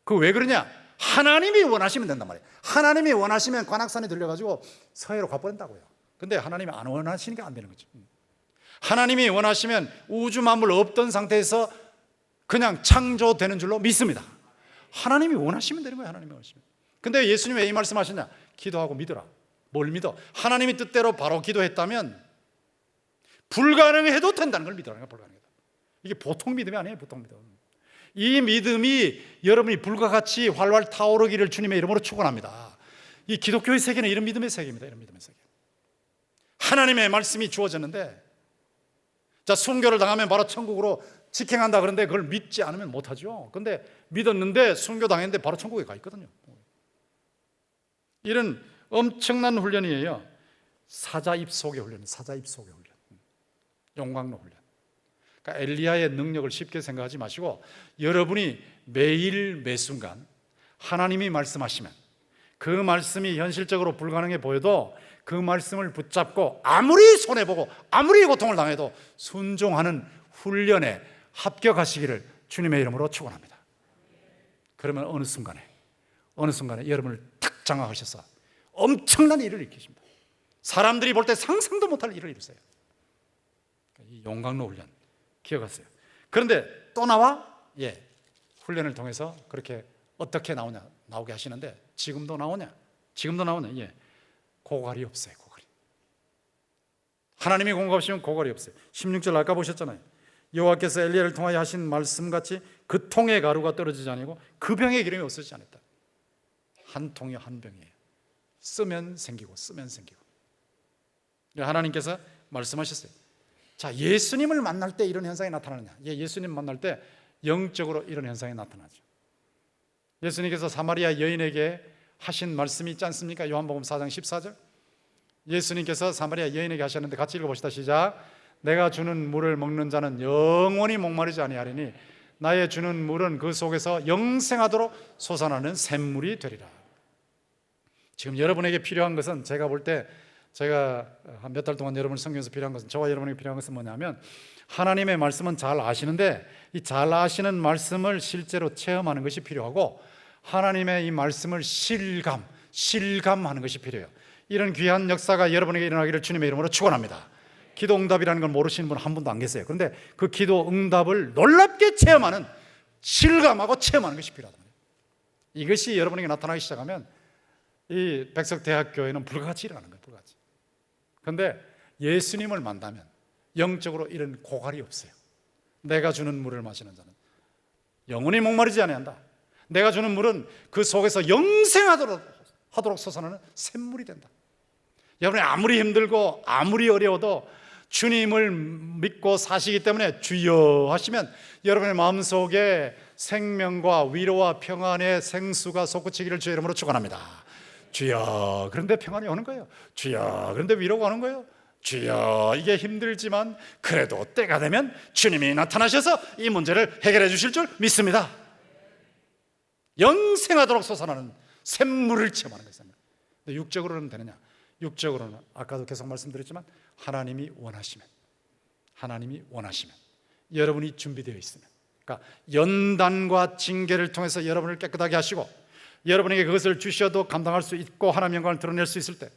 그 왜 그러냐? 하나님이 원하시면 된단 말이에요. 하나님이 원하시면 관악산이 들려가지고 서해로 가버린다고요. 근데 하나님이 안 원하시니까 안 되는 거죠. 하나님이 원하시면 우주 만물 없던 상태에서 그냥 창조되는 줄로 믿습니다. 하나님이 원하시면 되는 거예요. 하나님이 원하시면. 근데 예수님이 왜 이 말씀하셨냐? 기도하고 믿어라. 뭘 믿어? 하나님이 뜻대로 바로 기도했다면 불가능해도 된다는 걸 믿으라는 거예요. 불가능해도. 이게 보통 믿음이 아니에요. 보통 믿음. 이 믿음이 여러분이 불과 같이 활활 타오르기를 주님의 이름으로 축원합니다. 이 기독교의 세계는 이런 믿음의 세계입니다. 이런 믿음의 세계. 하나님의 말씀이 주어졌는데, 자, 순교를 당하면 바로 천국으로 직행한다 그런데 그걸 믿지 않으면 못하죠. 근데 믿었는데 순교 당했는데 바로 천국에 가 있거든요. 이런 엄청난 훈련이에요. 사자 입속의 훈련, 사자 입속의 훈련, 용광로 훈련. 그러니까 엘리야의 능력을 쉽게 생각하지 마시고 여러분이 매일 매순간 하나님이 말씀하시면 그 말씀이 현실적으로 불가능해 보여도 그 말씀을 붙잡고 아무리 손해보고 아무리 고통을 당해도 순종하는 훈련에 합격하시기를 주님의 이름으로 축원합니다. 그러면 어느 순간에 여러분을 탁 장악하셔서 엄청난 일을 일으키십니다. 사람들이 볼 때 상상도 못할 일을 이루세요. 이 용광로 훈련 기억하세요. 그런데 또 나와? 예, 훈련을 통해서 그렇게 어떻게 나오게 하시는데 지금도 나오냐? 예, 고갈이 없어요. 고갈이. 하나님이 공급하시면 고갈이 없어요. 16절 아까 보셨잖아요. 여호와께서 엘리야를 통하여 하신 말씀같이 그 통의 가루가 떨어지지 아니고 그 병의 기름이 없어지지 않았다. 한 통이 한 병이에요. 쓰면 생기고 쓰면 생기고. 하나님께서 말씀하셨어요. 자, 예수님을 만날 때 이런 현상이 나타나느냐? 예수님 만날 때 영적으로 이런 현상이 나타나죠. 예수님께서 사마리아 여인에게 하신 말씀이 있지 않습니까? 요한복음 4장 14절. 예수님께서 사마리아 여인에게 하셨는데 같이 읽어봅시다. 시작. 내가 주는 물을 먹는 자는 영원히 목마르지 아니하리니 나의 주는 물은 그 속에서 영생하도록 솟아나는 샘물이 되리라. 지금 여러분에게 필요한 것은 제가 볼 때 제가 한 몇 달 동안 여러분을 섬기면서 필요한 것은 저와 여러분에게 필요한 것은 뭐냐면 하나님의 말씀은 잘 아시는데 이 잘 아시는 말씀을 실제로 체험하는 것이 필요하고 하나님의 이 말씀을 실감하는 것이 필요해요. 이런 귀한 역사가 여러분에게 일어나기를 주님의 이름으로 축원합니다. 기도 응답이라는 걸 모르시는 분 한 분도 안 계세요. 그런데 그 기도 응답을 놀랍게 체험하는, 실감하고 체험하는 것이 필요하다. 이것이 여러분에게 나타나기 시작하면 이 백석대학교에는 불같이 일어나는 거예요. 불같이. 그런데 예수님을 만나면 영적으로 이런 고갈이 없어요. 내가 주는 물을 마시는 자는 영원히 목마르지 아니한다. 내가 주는 물은 그 속에서 영생하도록 솟아나는 샘물이 된다. 여러분이 아무리 힘들고 아무리 어려워도 주님을 믿고 사시기 때문에 주여 하시면 여러분의 마음속에 생명과 위로와 평안의 생수가 솟구치기를 주의 이름으로 축원합니다. 주여, 그런데 평안이 오는 거예요. 주여, 그런데 위로가 오는 거예요. 주여, 이게 힘들지만 그래도 때가 되면 주님이 나타나셔서 이 문제를 해결해 주실 줄 믿습니다. 영생하도록 솟아나는 샘물을 체험하는 것입니다. 근데 육적으로는 되느냐? 육적으로는 아까도 계속 말씀드렸지만 하나님이 원하시면 여러분이 준비되어 있으면, 그러니까 연단과 징계를 통해서 여러분을 깨끗하게 하시고 여러분에게 그것을 주셔도 감당할 수 있고 하나님의 영광을 드러낼 수 있을 때,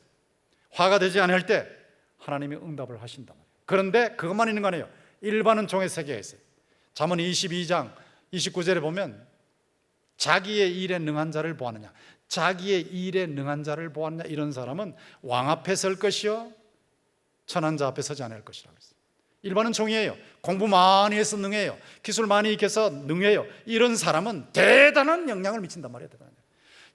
화가 되지 않을 때 하나님이 응답을 하신단 말이에요. 그런데 그것만 있는 거 아니에요. 일반은 종의 세계에 있어요. 잠언 22장 29절에 보면 자기의 일에 능한 자를 보았느냐, 자기의 일에 능한 자를 보았느냐, 이런 사람은 왕 앞에 설 것이요 천한 자 앞에 서지 않을 것이라고 했어요. 일반은 종이에요. 공부 많이 해서 능해요. 기술 많이 익혀서 능해요. 이런 사람은 대단한 영향을 미친단 말이에요. 대단한.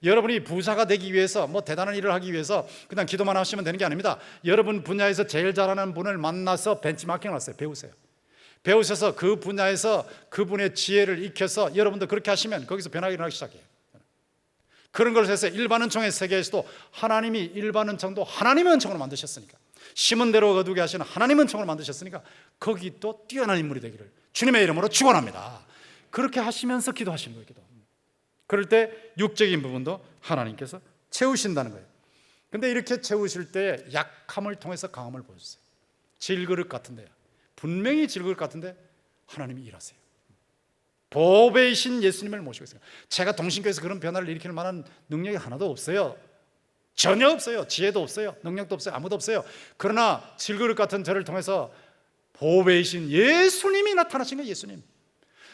여러분이 부자가 되기 위해서 뭐 대단한 일을 하기 위해서 그냥 기도만 하시면 되는 게 아닙니다. 여러분 분야에서 제일 잘하는 분을 만나서 벤치마킹을 하세요. 배우세요. 배우셔서 그 분야에서 그분의 지혜를 익혀서 여러분도 그렇게 하시면 거기서 변화가 일어나기 시작해요. 그런 걸 해서 일반은총의 세계에서도 하나님이 일반은총도 하나님의 은총으로 만드셨으니까, 심은 대로 거두게 하시는 하나님의 은총으로 만드셨으니까 거기 또 뛰어난 인물이 되기를 주님의 이름으로 축원합니다. 그렇게 하시면서 기도하시는 거예요. 기도. 그럴 때 육적인 부분도 하나님께서 채우신다는 거예요. 근데 이렇게 채우실 때 약함을 통해서 강함을 보여주세요. 질그릇 같은데요, 분명히 질그릇 같은데 하나님이 일하세요. 보배이신 예수님을 모시고 있어요. 제가 동신교에서 그런 변화를 일으킬 만한 능력이 하나도 없어요. 전혀 없어요. 지혜도 없어요. 능력도 없어요. 아무도 없어요. 그러나 질그릇 같은 저를 통해서 보배이신 예수님이 나타나신 거예요.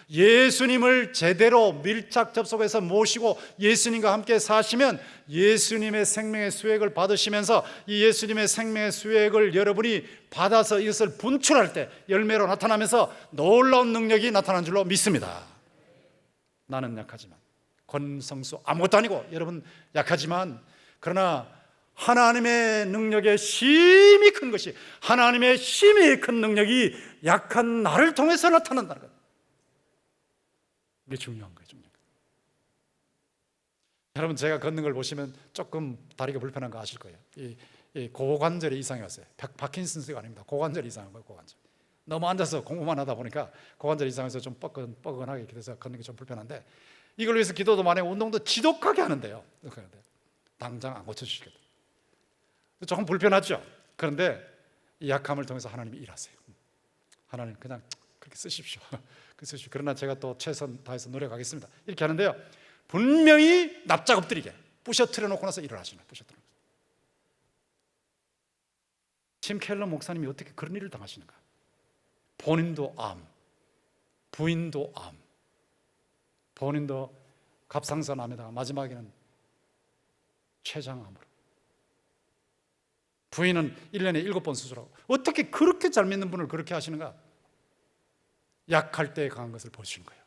예수님을 제대로 밀착 접속해서 모시고 예수님과 함께 사시면 예수님의 생명의 수액을 받으시면서 이 예수님의 생명의 수액을 여러분이 받아서 이것을 분출할 때 열매로 나타나면서 놀라운 능력이 나타난 줄로 믿습니다. 나는 약하지만, 권성수 아무것도 아니고 여러분 약하지만, 그러나 하나님의 능력의 힘이 큰 것이, 하나님의 힘이 큰 능력이 약한 나를 통해서 나타난다는 것. 이게 중요한 거예요. 중요한 거예요. 여러분, 제가 걷는 걸 보시면 조금 다리가 불편한 거 아실 거예요. 이 고관절에 이상이 왔어요. 파킨슨스가 아닙니다. 고관절 이상한 거예요. 고관절. 너무 앉아서 공부만 하다 보니까 고관절 이상해서 좀 뻐근하게 이렇게 돼서 걷는 게 좀 불편한데, 이걸 위해서 기도도 많이 하고 운동도 지독하게 하는데요. 당장 안 고쳐주시겠다. 조금 불편하죠. 그런데 이 약함을 통해서 하나님이 일하세요. 하나님 그냥 그렇게 쓰십시오. 그러나 제가 또 최선 다해서 노력하겠습니다. 이렇게 하는데요, 분명히 납작 엎드리게 부셔뜨려 놓고 나서 일을 하시는 거예요. 부셔뜨려 놓고. 팀 켈러 목사님이 어떻게 그런 일을 당하시는가? 본인도 암, 부인도 암, 본인도 갑상선 암에다가 마지막에는 췌장암으로, 부인은 1년에 7번 수술하고. 어떻게 그렇게 잘 믿는 분을 그렇게 하시는가? 약할 때 강한 것을 보시는 거예요.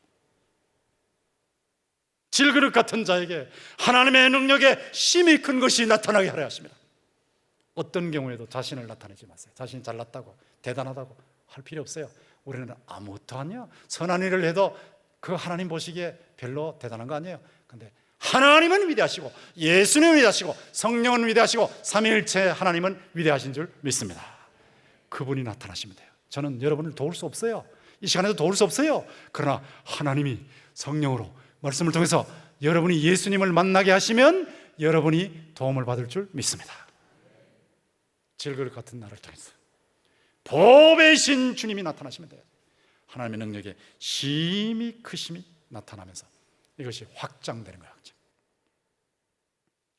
질그릇 같은 자에게 하나님의 능력에 힘이 큰 것이 나타나게 하려 하십니다. 어떤 경우에도 자신을 나타내지 마세요. 자신이 잘났다고, 대단하다고 할 필요 없어요. 우리는 아무것도 아니야. 선한 일을 해도 그 하나님 보시기에 별로 대단한 거 아니에요. 근데 하나님은 위대하시고, 예수님은 위대하시고, 성령은 위대하시고, 삼위일체 하나님은 위대하신 줄 믿습니다. 그분이 나타나시면 돼요. 저는 여러분을 도울 수 없어요. 이 시간에도 도울 수 없어요. 그러나 하나님이 성령으로 말씀을 통해서 여러분이 예수님을 만나게 하시면 여러분이 도움을 받을 줄 믿습니다. 질그릇 같은 나를 통해서 보배의 신 주님이 나타나시면 돼요. 하나님의 능력에 힘이 크심이 나타나면서 이것이 확장되는 거예요. 확장.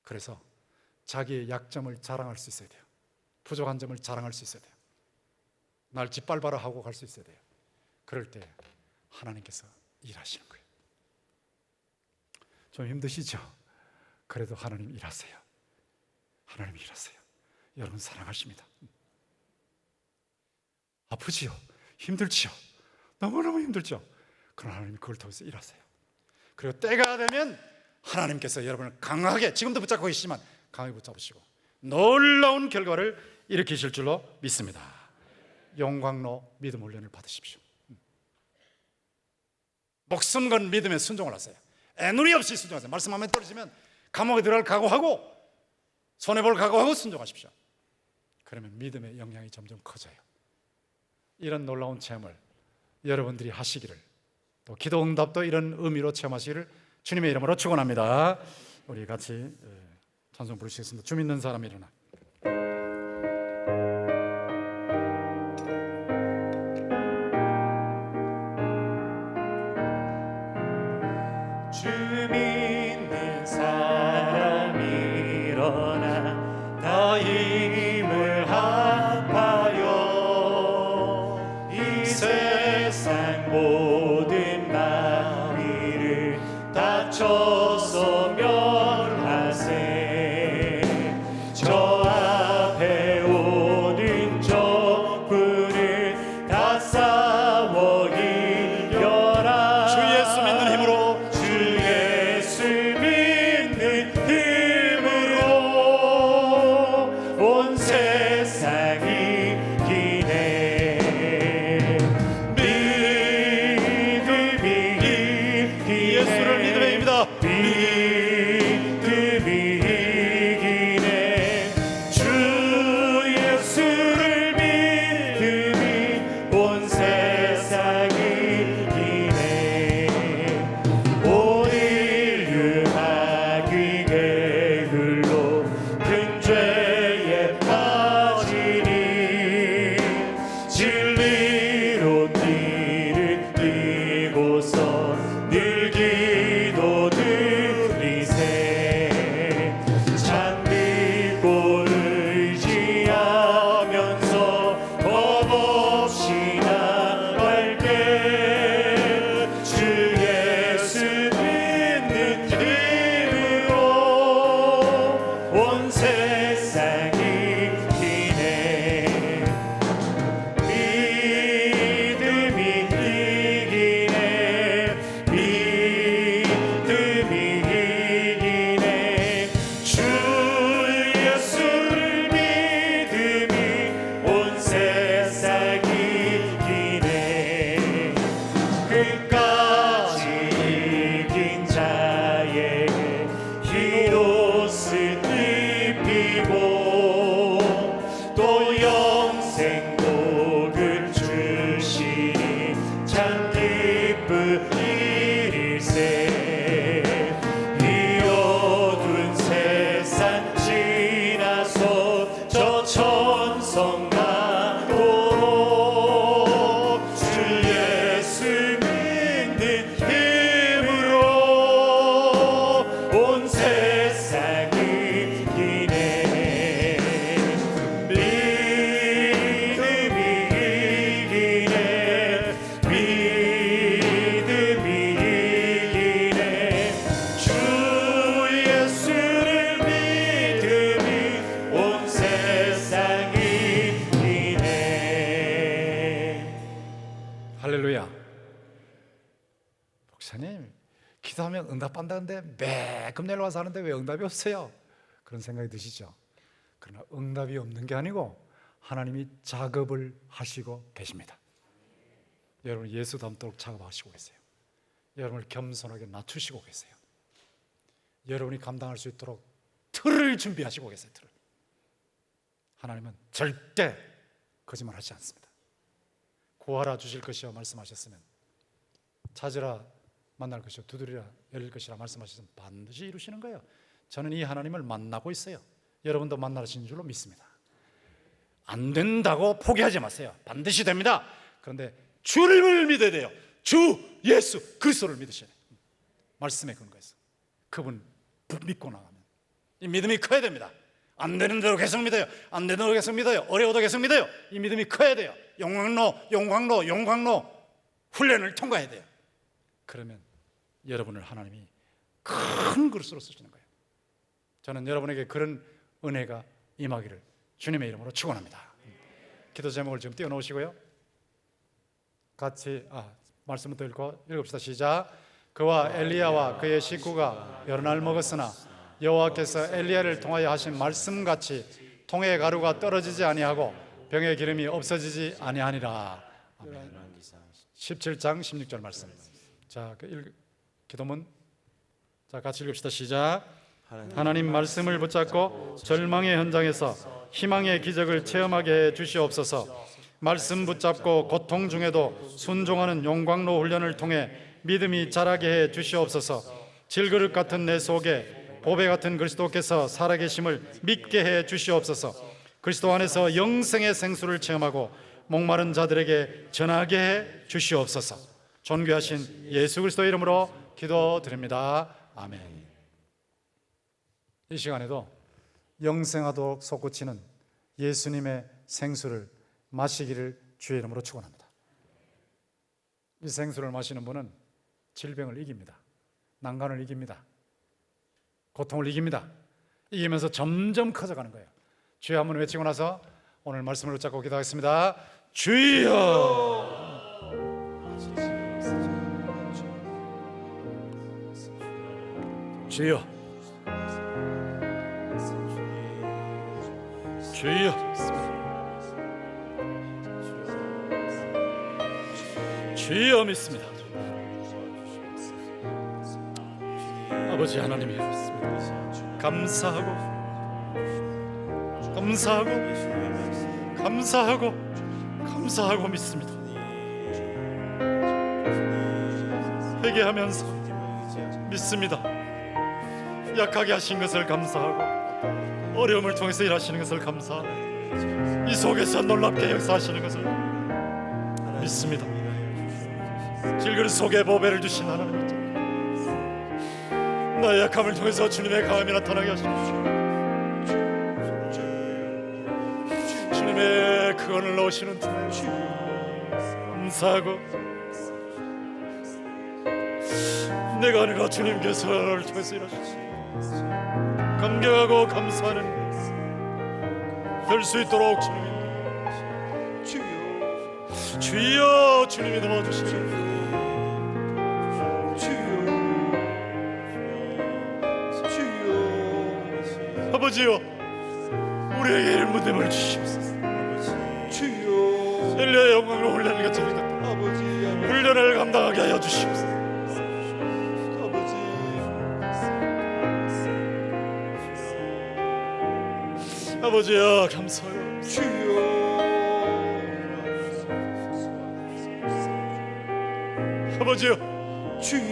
그래서 자기의 약점을 자랑할 수 있어야 돼요. 부족한 점을 자랑할 수 있어야 돼요. 날 짓밟아라 하고 갈 수 있어야 돼요. 그럴 때 하나님께서 일하시는 거예요. 좀 힘드시죠? 그래도 하나님 일하세요. 하나님 일하세요. 여러분 사랑하십니다. 아프지요? 힘들지요? 너무너무 힘들죠? 그러나 하나님이 그걸 통해서 일하세요. 그리고 때가 되면 하나님께서 여러분을 강하게, 지금도 붙잡고 계시지만 강하게 붙잡으시고 놀라운 결과를 일으키실 줄로 믿습니다. 영광로 믿음 훈련을 받으십시오. 목숨 건 믿음에 순종을 하세요. 애누리 없이 순종하세요. 말씀 마음에 떨어지면 감옥에 들어갈 각오하고, 손해볼 각오하고 순종하십시오. 그러면 믿음의 영향이 점점 커져요. 이런 놀라운 체험을 여러분들이 하시기를, 또 기도 응답도 이런 의미로 체험하시기를 주님의 이름으로 축원합니다. 우리 같이 찬송 부르시겠습니다. 주 믿는 사람 일어나. 주 믿는 사람 일어나 다 힘을 합하여 이 세상 모든 마귀를 다쳐서 멸하세. 할렐루야. 목사님, 기도하면 응답받는다는데 매 금요일 와서 하는데 왜 응답이 없어요? 그런 생각이 드시죠? 그러나 응답이 없는 게 아니고 하나님이 작업을 하시고 계십니다. 여러분 예수 닮도록 작업하시고 계세요. 여러분을 겸손하게 낮추시고 계세요. 여러분이 감당할 수 있도록 틀을 준비하시고 계세요. 틀을. 하나님은 절대 거짓말하지 않습니다. 구하라 주실 것이여 말씀하셨으면, 찾으라 만날 것이요 두드리라 열릴 것이라 말씀하셨으면 반드시 이루시는 거예요. 저는 이 하나님을 만나고 있어요. 여러분도 만나신 줄로 믿습니다. 안 된다고 포기하지 마세요. 반드시 됩니다. 그런데 주님을 믿어야 돼요. 주 예수 그리스도를 믿으셔야 돼요. 말씀에 근거해서 그분 믿고 나가면 이 믿음이 커야 됩니다. 안 되는 대로 계속 믿어요. 안 되는 대로 계속 믿어요. 어려워도 계속 믿어요. 이 믿음이 커야 돼요. 용광로 훈련을 통과해야 돼요. 그러면 여러분을 하나님이 큰 그릇으로 쓰시는 거예요. 저는 여러분에게 그런 은혜가 임하기를 주님의 이름으로 축원합니다. 기도 제목을 지금 띄워놓으시고요. 같이 말씀부터 읽읍시다. 시작. 그와 엘리야와 그의 식구가 여러 날 먹었으나 여호와께서 엘리야를 통하여 하신 말씀같이 통의 가루가 떨어지지 아니하고 병의 기름이 없어지지 아니하니라. 아멘. 17장 16절 말씀. 자, 기도문. 자, 같이 읽읍시다. 시작. 하나님 말씀을 붙잡고 절망의 현장에서 희망의 기적을 체험하게 해 주시옵소서. 말씀 붙잡고 고통 중에도 순종하는 용광로 훈련을 통해 믿음이 자라게 해 주시옵소서. 질그릇 같은 내 속에 보배 같은 그리스도께서 살아계심을 믿게 해 주시옵소서. 그리스도 안에서 영생의 생수를 체험하고 목마른 자들에게 전하게 해 주시옵소서. 존귀하신 예수 그리스도 이름으로 기도드립니다. 아멘. 이 시간에도 영생하도록 솟구치는 예수님의 생수를 마시기를 주의 이름으로 축원합니다. 이 생수를 마시는 분은 질병을 이깁니다. 난간을 이깁니다. 고통을 이깁니다. 이기면서 점점 커져가는 거예요. 주여 한번 외치고 나서 오늘 말씀을 붙잡고 기도하겠습니다. 주여! 주여! 주여! 주여 믿습니다. 아버지 하나님이 믿습니다. 감사하고 믿습니다. 회개하면서 믿습니다. 약하게 하신 것을 감사하고 어려움을 통해서 일하시는 것을 감사하고 이 속에서 놀랍게 역사하시는 것을 믿습니다. 질그릇 속에 보배를 주신 하나님, 나의 약함을 통해서 주님의 강함이 나타나게 하십시오. 주님의 그언을 넣으시는 감사하고, 내가 아니라 주님께서 나를 통해서 일하시오. 감격하고 감사하는 될 수 있도록 주여 주님이 도와주시오. 아버지여, 우리에게 일문됨을 주시옵소서. 엘리야의 영광으로 훈련을 갖춰주겠다. 훈련을 감당하게 하여 주시옵소서. 아버지여 감사해요. 아버지여 주의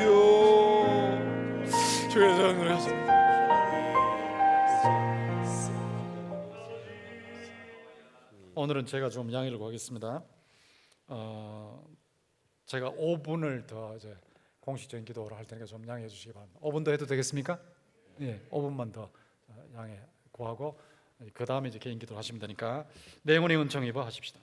사랑을 하소서. 오늘은 제가 좀 양해를 구하겠습니다. 제가 5분을 더 이제 공식적인 기도를 할 테니까 좀 양해해 주시기 바랍니다. 5분 더 해도 되겠습니까? 예, 5분만 더 양해 구하고 그 다음에 이제 개인 기도를 하시면 되니까 내용의 은총 입어 하십시다.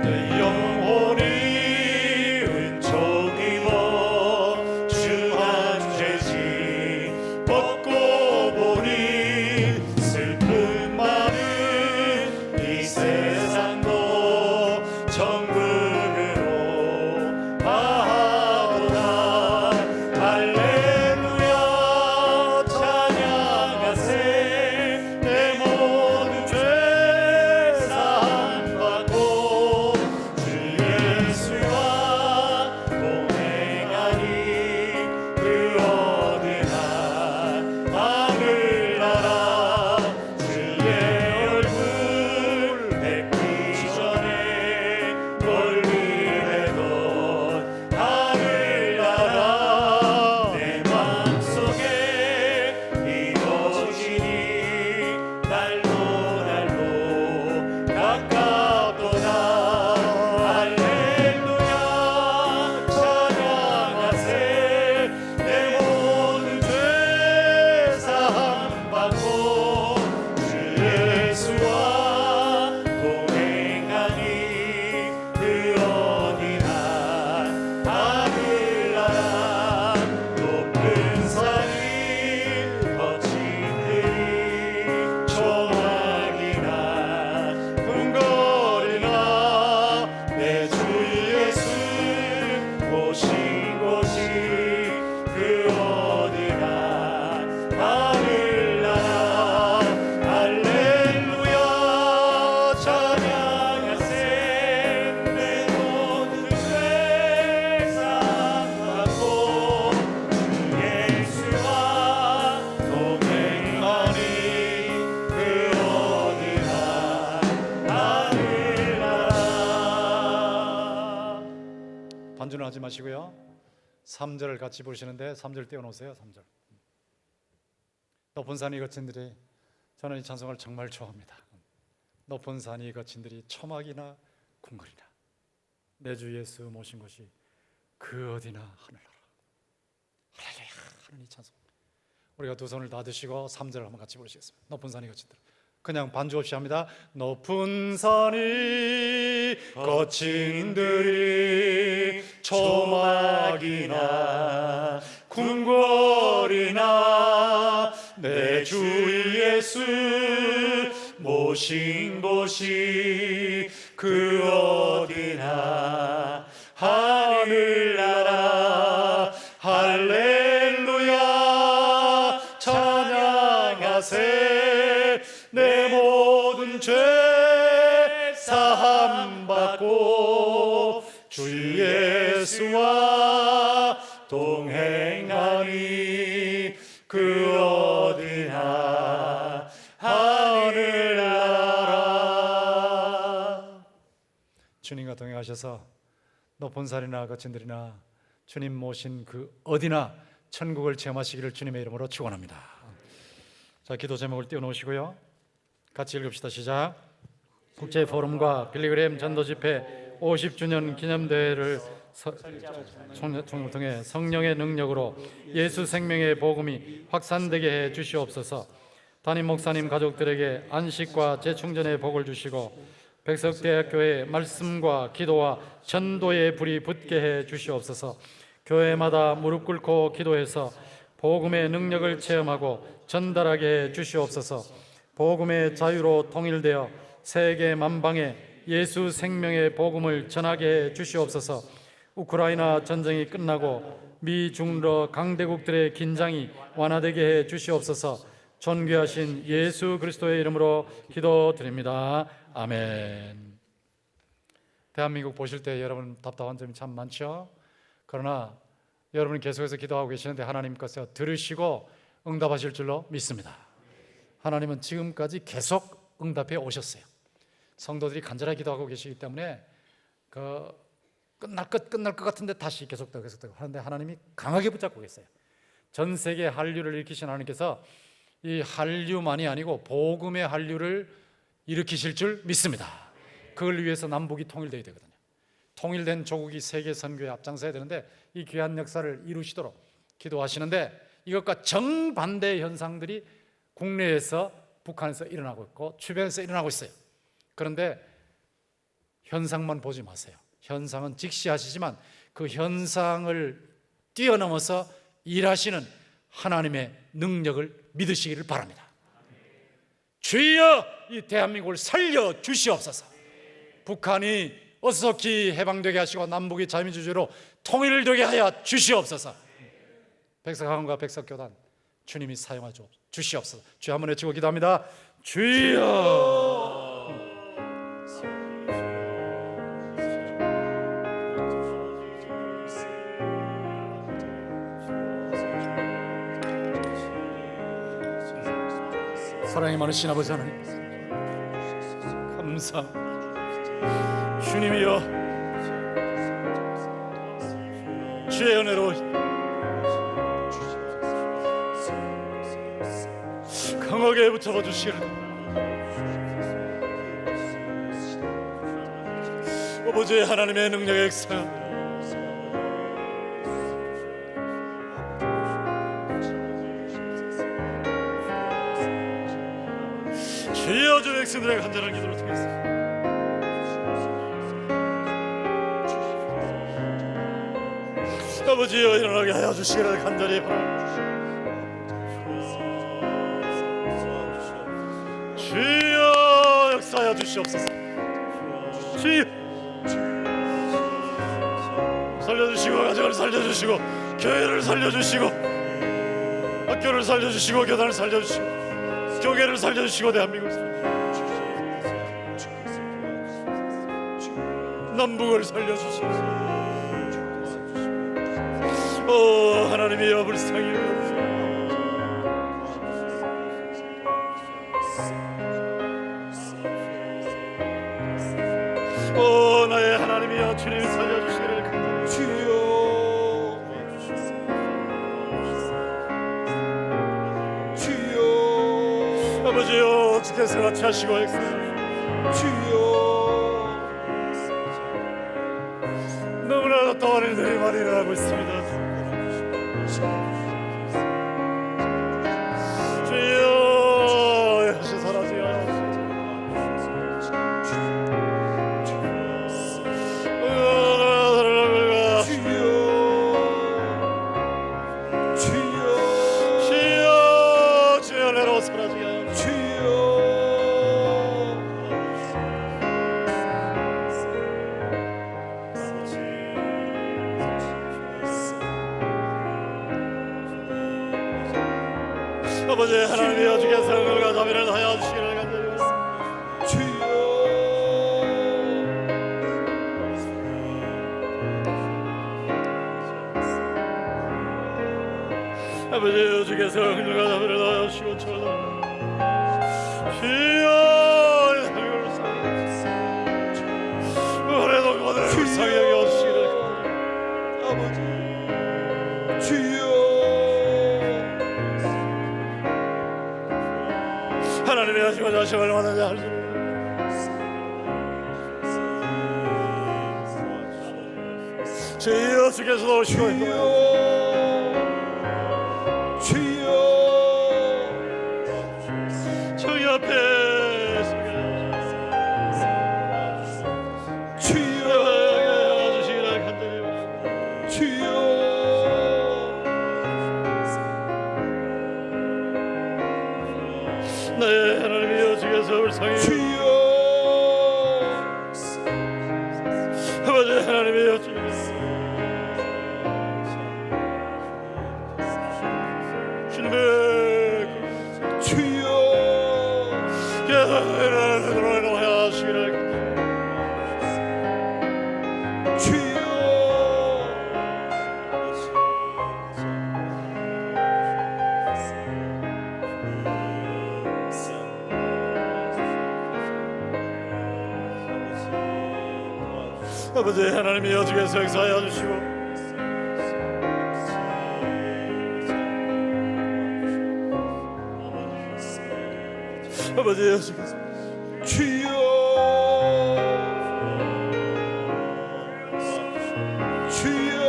내 영혼이 은총 입어 주 한 죄지 벗고 마시고요. 3절을 같이 부르시는데 3절 띄워놓으세요. 3절. 높은 산이 거친들이, 저는 이 찬송을 정말 좋아합니다. 높은 산이 거친들이 초막이나 궁궐이나 내 주 예수 모신 곳이 그 어디나 하늘나라. 할렐루야 하는 이 찬송, 우리가 두 손을 다 드시고 3절을 한번 같이 부르시겠습니다. 높은 산이 거친들, 그냥 반주 없이 합니다. 높은 산이 거친들이 초막이나 궁궐이나 내 주 예수 모신 곳이 그 어디나 하늘나라. 할렐루야 찬양하세. 내 모든 죄 사함 받고 주 예수와 동행하니 그 어디나 하늘나라. 주님과 동행하셔서 높은 산이나 거친들이나 주님 모신 그 어디나 천국을 체험하시기를 주님의 이름으로 축원합니다. 자, 기도 제목을 띄워놓으시고요, 같이 읽읍시다. 시작. 국제 포럼과 빌리그램 전도 집회 50주년 기념대회를 총을 통해 성령의 능력으로 예수 생명의 복음이 확산되게 해 주시옵소서. 담임 목사님 가족들에게 안식과 재충전의 복을 주시고 백석대학교의 말씀과 기도와 전도의 불이 붙게 해 주시옵소서. 교회마다 무릎 꿇고 기도해서 복음의 능력을 체험하고 전달하게 해 주시옵소서. 복음의 자유로 통일되어 세계 만방에 예수 생명의 복음을 전하게 해 주시옵소서. 우크라이나 전쟁이 끝나고 미 중러 강대국들의 긴장이 완화되게 해 주시옵소서. 존귀하신 예수 그리스도의 이름으로 기도드립니다. 아멘. 대한민국 보실 때 여러분 답답한 점이 참 많죠. 그러나 여러분이 계속해서 기도하고 계시는데 하나님께서 들으시고 응답하실 줄로 믿습니다. 하나님은 지금까지 계속 응답해 오셨어요. 성도들이 간절하게 기도하고 계시기 때문에 끝날 것 같은데 다시 계속되고 하는데 하나님이 강하게 붙잡고 계세요. 전 세계 한류를 일으키신 하나님께서 이 한류만이 아니고 복음의 한류를 일으키실 줄 믿습니다. 그걸 위해서 남북이 통일되어야 되거든요. 통일된 조국이 세계 선교에 앞장서야 되는데 이 귀한 역사를 이루시도록 기도하시는데 이것과 정반대의 현상들이 국내에서, 북한에서 일어나고 있고 주변에서 일어나고 있어요. 그런데 현상만 보지 마세요. 현상은 직시하시지만 그 현상을 뛰어넘어서 일하시는 하나님의 능력을 믿으시기를 바랍니다. 주여 이 대한민국을 살려주시옵소서. 북한이 어수선히 해방되게 하시고 남북이 자유민주주의로 통일되게 하여 주시옵소서. 백석학원과 백석교단 주님이 사용하 주시옵소서. 주여 한번 외치고 기도합니다. 주여. 사랑이 많으신 아버지 하나님, 감사합니다. 주님이여, 주의 은혜로 강하게 붙잡아 주시기를. 아버지 하나님의 능력의 역사, 주여 주 백성들의 간절한 기도를 통해서 아버지여 일어나게 하여 주시기를 간절히 바랍니다. 주여 역사하여 주시옵소서. 주여 살려주시고 가정을 살려주시고 교회를 살려주시고 학교를 살려주시고 교단을 살려주시고 교계를 살려주시고 대한민국을 살려주시고 남북을 살려주시고 오 하나님이여 불쌍히 여겨주시고 오 나의 하나님이여 주님 살려주시기를 간절히 주여 아버지여 주께서 같이 하시고 주여 너무나 또한 일들이 많이 일어나고 있습니다. 주여 역시 사라지여 주여 내로 사라지게 하여 아버지 하나님이여 주께서 성령과 자비를 하여 주시기를 간절히 주여 아버지 주께서 성령과 자비를 하여 주시고 주여 오늘도 그들을 불쌍히 여겨주시기를 아버지 주여 하나님의 하시고 자식을 만나지 할수 주여 주께서 오시고 주여 저기 앞에 주여 주시기를 간절히 주여 네 하나님이여 주께서 불쌍히 주여 아버지 하나님이여 주께서 주여 계속 하시기를 주여 아버지 하나님이여 주께서 역사하여 주시고 아버지 주께서 주여 주여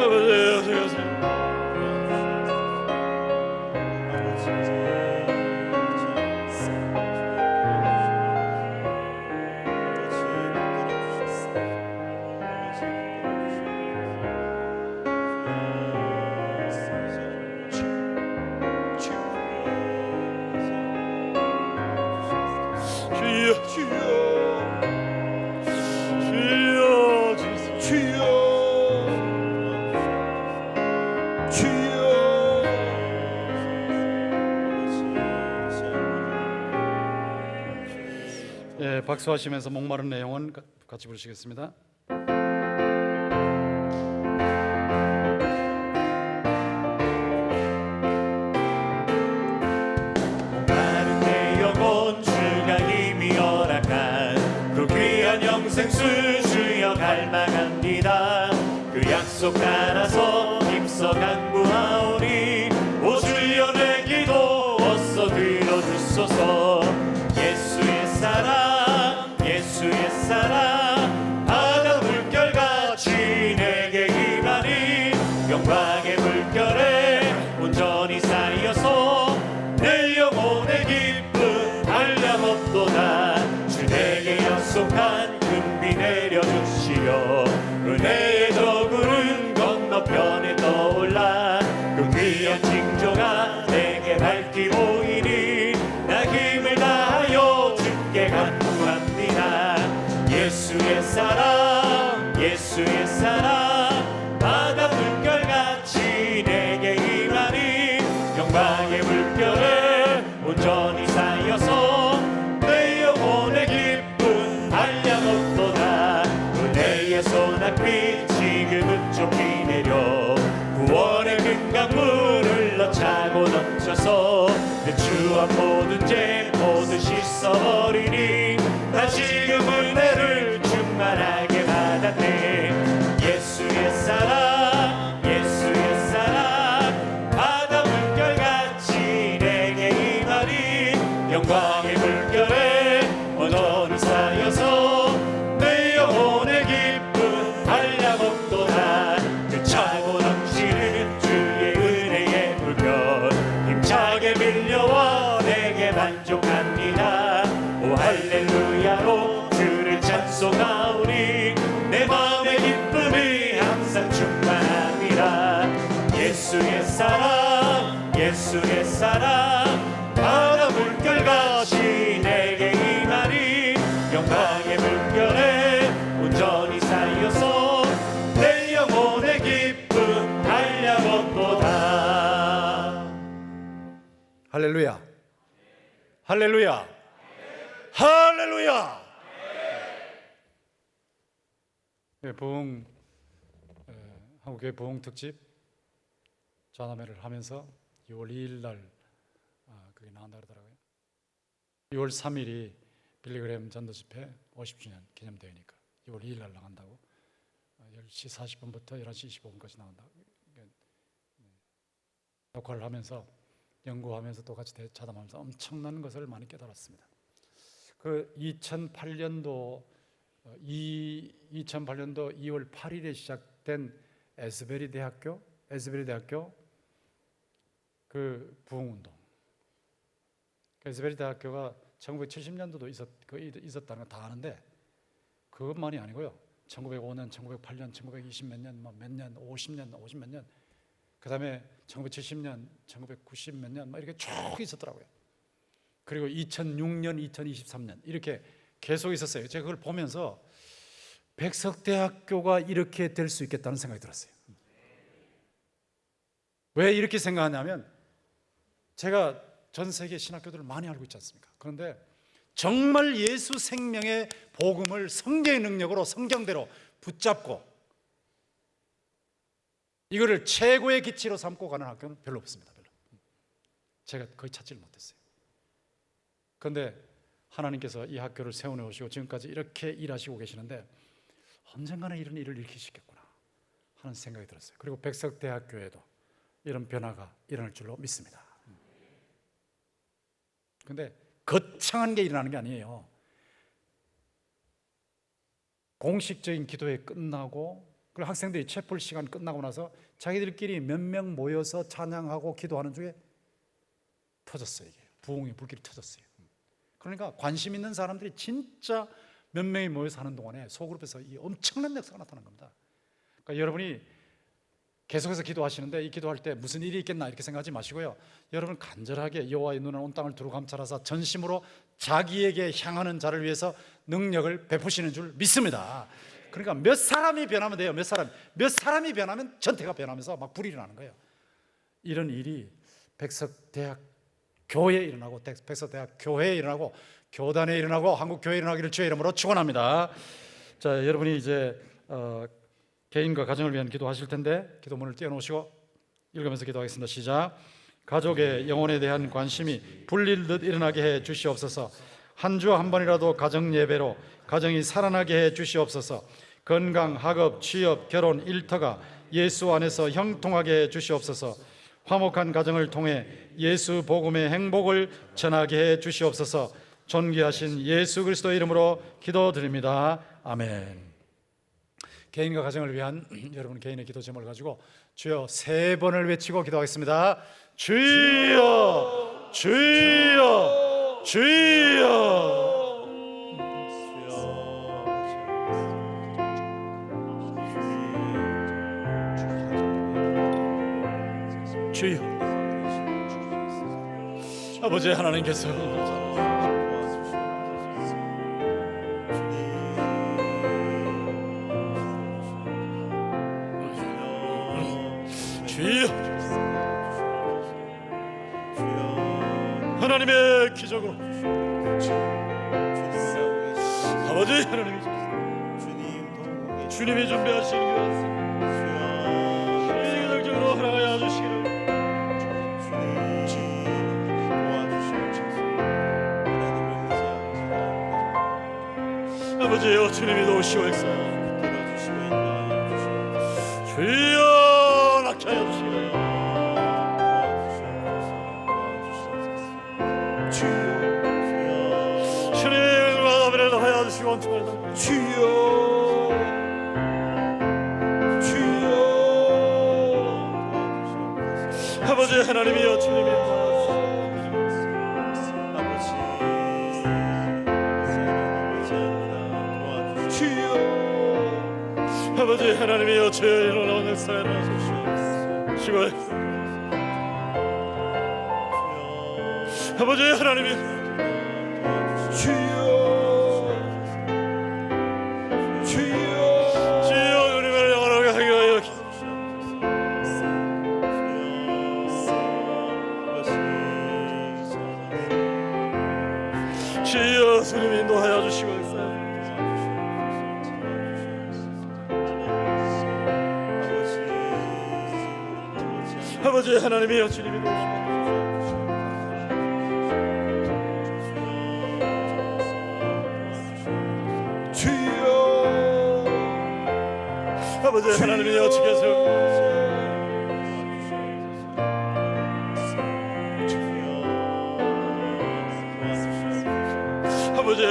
아버지 주께서 예, 박수하시면서 목마른 내용은 같이 부르시겠습니다. 목마른 내 영혼 주가 힘이 허락한 그 귀한 영생수 주여 갈망합니다. 그 약속 따라서 힘써 간구하오니 오 주여 내 기도 어서 들어주소서. 예수의 사랑 예수의 사랑 바다 물결같이 내게 임하니 영광의 물결에 온전히 쌓여서 내 영혼의 기쁨 한량없도다. 주 내게 약속한 금비 내려주시려 은혜의 저구름 건너편에 떠올라 그 귀한 징조가 내게 밝히 보이니 나 힘을 다하여 주께 간구합니다. 예수의 사랑 예수의 사랑 바다 물결같이 내게 임하니 영광의 물결에 온전히 쌓여서 내 영혼의 기쁨 한량없도다. 은혜의 소낙비 지금은 좁히 내려 구원의 큰 강물을 흘러차고 넘쳐서 내 추억 모든 죄 모두 씻어버리니 나 지금 은혜를 충만하게 받았네. 할렐루야로 주를 찬송하오니 내 마음의 기쁨이 항상 충만하니라. 예수의 사랑 예수의 사랑 바다 물결같이 내게 임하니 영광의 물결에 온전히 쌓여서 내 영혼의 기쁨 달려걷도다. 할렐루야. 할렐루야. 할렐루야. 네, 한국교회 부흥 특집 자나매를 하면서 2월 2일 날 그게 나온다 그러더라고요. 2월 3일이 빌리그램 전도 집회 50주년 기념대회니까 2월 2일 날 나간다고 10시 40분부터 11시 25분까지 나온다고 녹화를 하면서 연구하면서 또 같이 자담하면서 엄청난 것을 많이 깨달았습니다. 그 2008년도 2월 8일에 시작된 에스베리 대학교 그 부흥운동. 에스베리 대학교가 1970년도도 있었다는 거 다 아는데 그것만이 아니고요. 1905년, 1908년, 1920몇 년, 몇 년, 50몇 년, 그 다음에 1970년, 1990 몇 년 이렇게 쭉 있었더라고요. 그리고 2006년, 2023년 이렇게 계속 있었어요. 제가 그걸 보면서 백석대학교가 이렇게 될 수 있겠다는 생각이 들었어요. 왜 이렇게 생각하냐면 제가 전 세계 신학교들을 많이 알고 있지 않습니까? 그런데 정말 예수 생명의 복음을 성경의 능력으로 성경대로 붙잡고 이거를 최고의 기치로 삼고 가는 학교는 별로 없습니다. 별로. 제가 거의 찾지를 못했어요. 그런데 하나님께서 이 학교를 세워놓으시고 지금까지 이렇게 일하시고 계시는데 언젠가는 이런 일을 일으키시겠구나 하는 생각이 들었어요. 그리고 백석대학교에도 이런 변화가 일어날 줄로 믿습니다. 그런데 거창한 게 일어나는 게 아니에요. 공식적인 기도회 끝나고 그리고 학생들이 채플 시간 끝나고 나서 자기들끼리 몇 명 모여서 찬양하고 기도하는 중에 터졌어요. 이게 부흥의 불길이 터졌어요. 그러니까 관심 있는 사람들이 진짜 몇 명이 모여서 하는 동안에 소그룹에서 이 엄청난 역사가 나타난 겁니다. 그러니까 여러분이 계속해서 기도하시는데 이 기도할 때 무슨 일이 있겠나 이렇게 생각하지 마시고요. 여러분 간절하게 여호와의 눈은 온 땅을 두루 감찰하사 전심으로 자기에게 향하는 자를 위해서 능력을 베푸시는 줄 믿습니다. 그러니까 몇 사람이 변하면 돼요. 몇 사람이 변하면 전체가 변하면서 막 불이 일어나는 거예요. 이런 일이 백석대학 교회에 일어나고 백석대학 교회에 일어나고 교단에 일어나고 한국교회에 일어나기를 주의 이름으로 축원합니다. 자, 여러분이 이제 개인과 가정을 위한 기도하실 텐데 기도문을 띄워놓으시고 읽으면서 기도하겠습니다. 시작. 가족의 영혼에 대한 관심이 불릴 듯 일어나게 해 주시옵소서. 한 주 한 번이라도 가정 예배로 가정이 살아나게 해 주시옵소서. 건강, 학업, 취업, 결혼, 일터가 예수 안에서 형통하게 해 주시옵소서. 화목한 가정을 통해 예수 복음의 행복을 전하게 해 주시옵소서. 존귀하신 예수 그리스도의 이름으로 기도드립니다. 아멘. 개인과 가정을 위한 여러분 개인의 기도 제목을 가지고 주여 3번을 외치고 기도하겠습니다. 주여, 주여, 주여. 주여. 아버지 하나님께서 주여 하나님의 기적으로 아버지 하나님의 주님이 준비하시는 기적으로 허락하여 주시기를 아버지여 주님이 도우시옵소서. 주여 낙하여 주시기를 주님 마음을 하여 주시고 원통하여 주여 주여 아버지 하나님이여 주님이 주여 아버지 하나님이여 주여 일어나는 역사에 일어나소서 주여 아버지 하나님이 주여 주여 주여 우리를 영원하게 하게 하여 주여 주님 인도하여 주시고 있어요. 아버지 하나님이여 주님이 도우시고 주여 아버지 하나님이여 주께서 아버지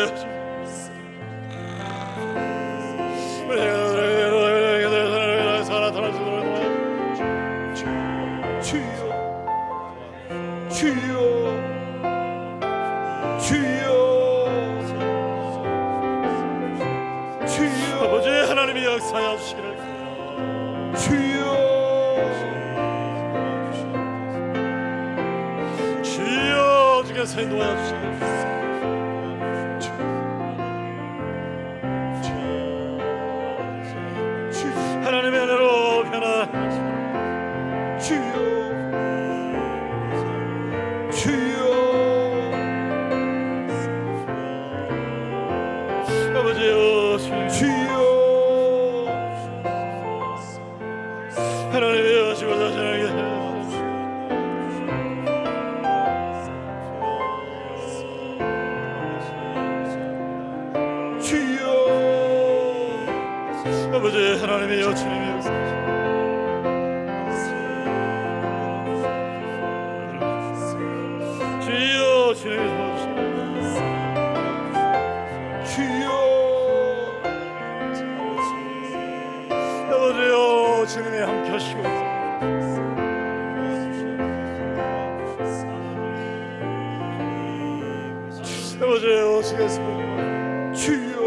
주여 아버지 하나님이 역사하여 주시기를 주여 주께서 인도하여 주시기를 하나님의 은혜로 변화 주여 아버지여 주여 하나님의 여시고 자신에게 주여 아버지 하나님의 여주님의 역사 주여 주님의 도와주시옵소서 주여 아버지여 주님이 함께 하시고 아버지여 주께서 주여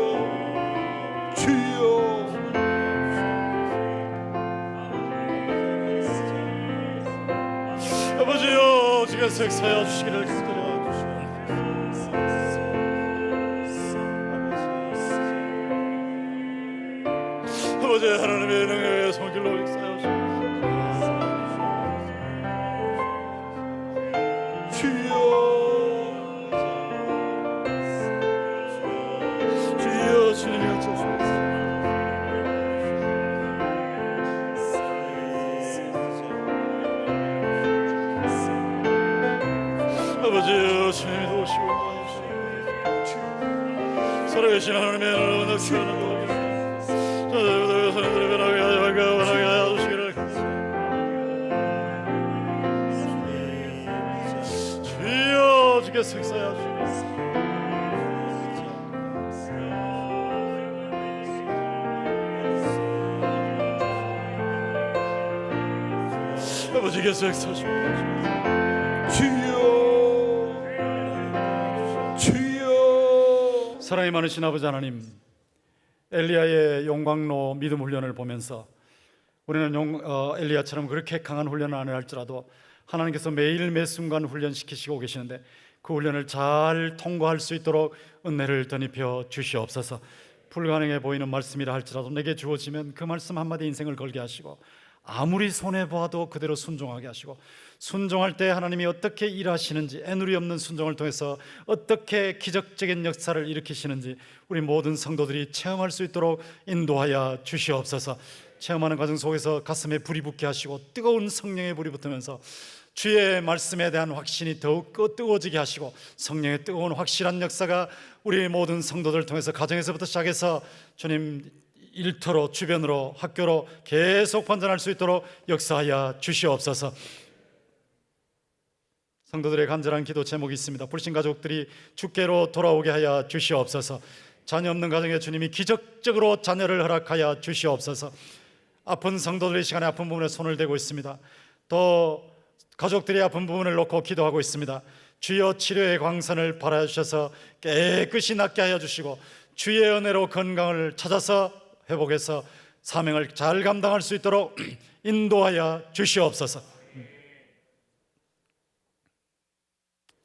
아버지여 주께서 역사하여 주시기를 기도드려 아버지 하나님의 능력의 손길로 역사하여 주여 주님이 같이 주옵소서 아버지여 주님이 도우시고 살아계신 하나님의 은혜로 낚시하는 것 사람들의 변하게 하여 원하게 하여 주시기를 주여 주께서 역사하여 주시옵소서 아버지께서 역사하여 주시옵소서 주여 사랑이 많으신 아버지 하나님 엘리야의 용광로 믿음 훈련을 보면서 우리는 엘리야처럼 그렇게 강한 훈련을 안 할지라도 하나님께서 매일 매 순간 훈련시키시고 계시는데 그 훈련을 잘 통과할 수 있도록 은혜를 덧입혀 주시옵소서. 불가능해 보이는 말씀이라 할지라도 내게 주어지면 그 말씀 한마디 인생을 걸게 하시고 아무리 손해보아도 그대로 순종하게 하시고 순종할 때 하나님이 어떻게 일하시는지 애누리 없는 순종을 통해서 어떻게 기적적인 역사를 일으키시는지 우리 모든 성도들이 체험할 수 있도록 인도하여 주시옵소서. 체험하는 과정 속에서 가슴에 불이 붙게 하시고 뜨거운 성령의 불이 붙으면서 주의 말씀에 대한 확신이 더욱 뜨거워지게 하시고 성령의 뜨거운 확실한 역사가 우리 모든 성도들 통해서 가정에서부터 시작해서 주님 일터로 주변으로 학교로 계속 번전할 수 있도록 역사하여 주시옵소서. 성도들의 간절한 기도 제목이 있습니다. 불신 가족들이 주께로 돌아오게 하여 주시옵소서. 자녀 없는 가정에 주님이 기적적으로 자녀를 허락하여 주시옵소서. 아픈 성도들의 시간에 아픈 부분에 손을 대고 있습니다. 또 가족들이 아픈 부분을 놓고 기도하고 있습니다. 주여 치료의 광선을 발하여주셔서 깨끗이 낫게 하여 주시고 주의 은혜로 건강을 찾아서 회복해서 사명을 잘 감당할 수 있도록 인도하여 주시옵소서.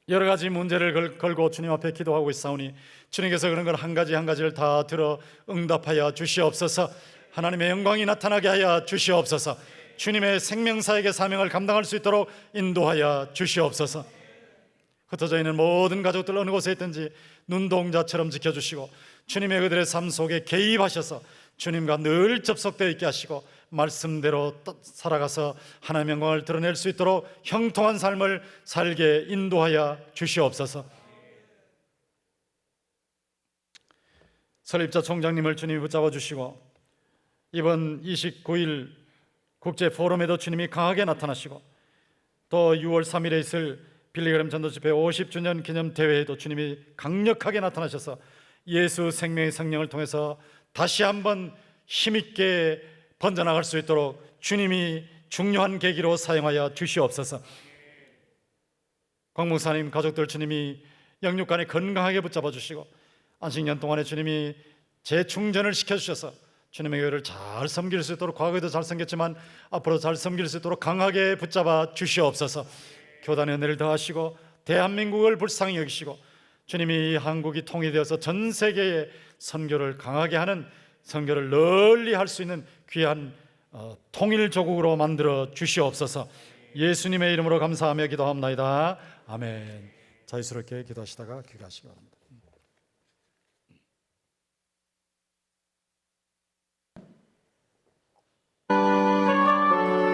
여러 가지 문제를 걸고 주님 앞에 기도하고 있사오니 주님께서 그런 걸 한 가지 한 가지를 다 들어 응답하여 주시옵소서. 하나님의 영광이 나타나게 하여 주시옵소서. 주님의 생명사역의 사명을 감당할 수 있도록 인도하여 주시옵소서. 흩어져 있는 모든 가족들 어느 곳에 있든지 눈동자처럼 지켜주시고 주님의 그들의 삶 속에 개입하셔서 주님과 늘 접속되어 있게 하시고 말씀대로 살아가서 하나님의 영광을 드러낼 수 있도록 형통한 삶을 살게 인도하여 주시옵소서. 설립자 총장님을 주님이 붙잡아 주시고 이번 29일 국제 포럼에도 주님이 강하게 나타나시고 또 6월 3일에 있을 빌리그램 전도집회 50주년 기념 대회에도 주님이 강력하게 나타나셔서 예수 생명의 성령을 통해서 다시 한번 힘있게 번져나갈 수 있도록 주님이 중요한 계기로 사용하여 주시옵소서. 광목사님 가족들 주님이 영육간에 건강하게 붙잡아 주시고 안식년 동안에 주님이 재충전을 시켜주셔서 주님의 교회를 잘 섬길 수 있도록 과거에도 잘 섬겼지만 앞으로 잘 섬길 수 있도록 강하게 붙잡아 주시옵소서. 교단의 은혜를 더하시고 대한민국을 불쌍히 여기시고 주님이 한국이 통일되어서 전 세계에 선교를 강하게 하는 선교를 널리 할 수 있는 귀한 통일조국으로 만들어 주시옵소서. 예수님의 이름으로 감사하며 기도합나이다. 아멘. 자유스럽게 기도하시다가 귀가하시기 바랍니다.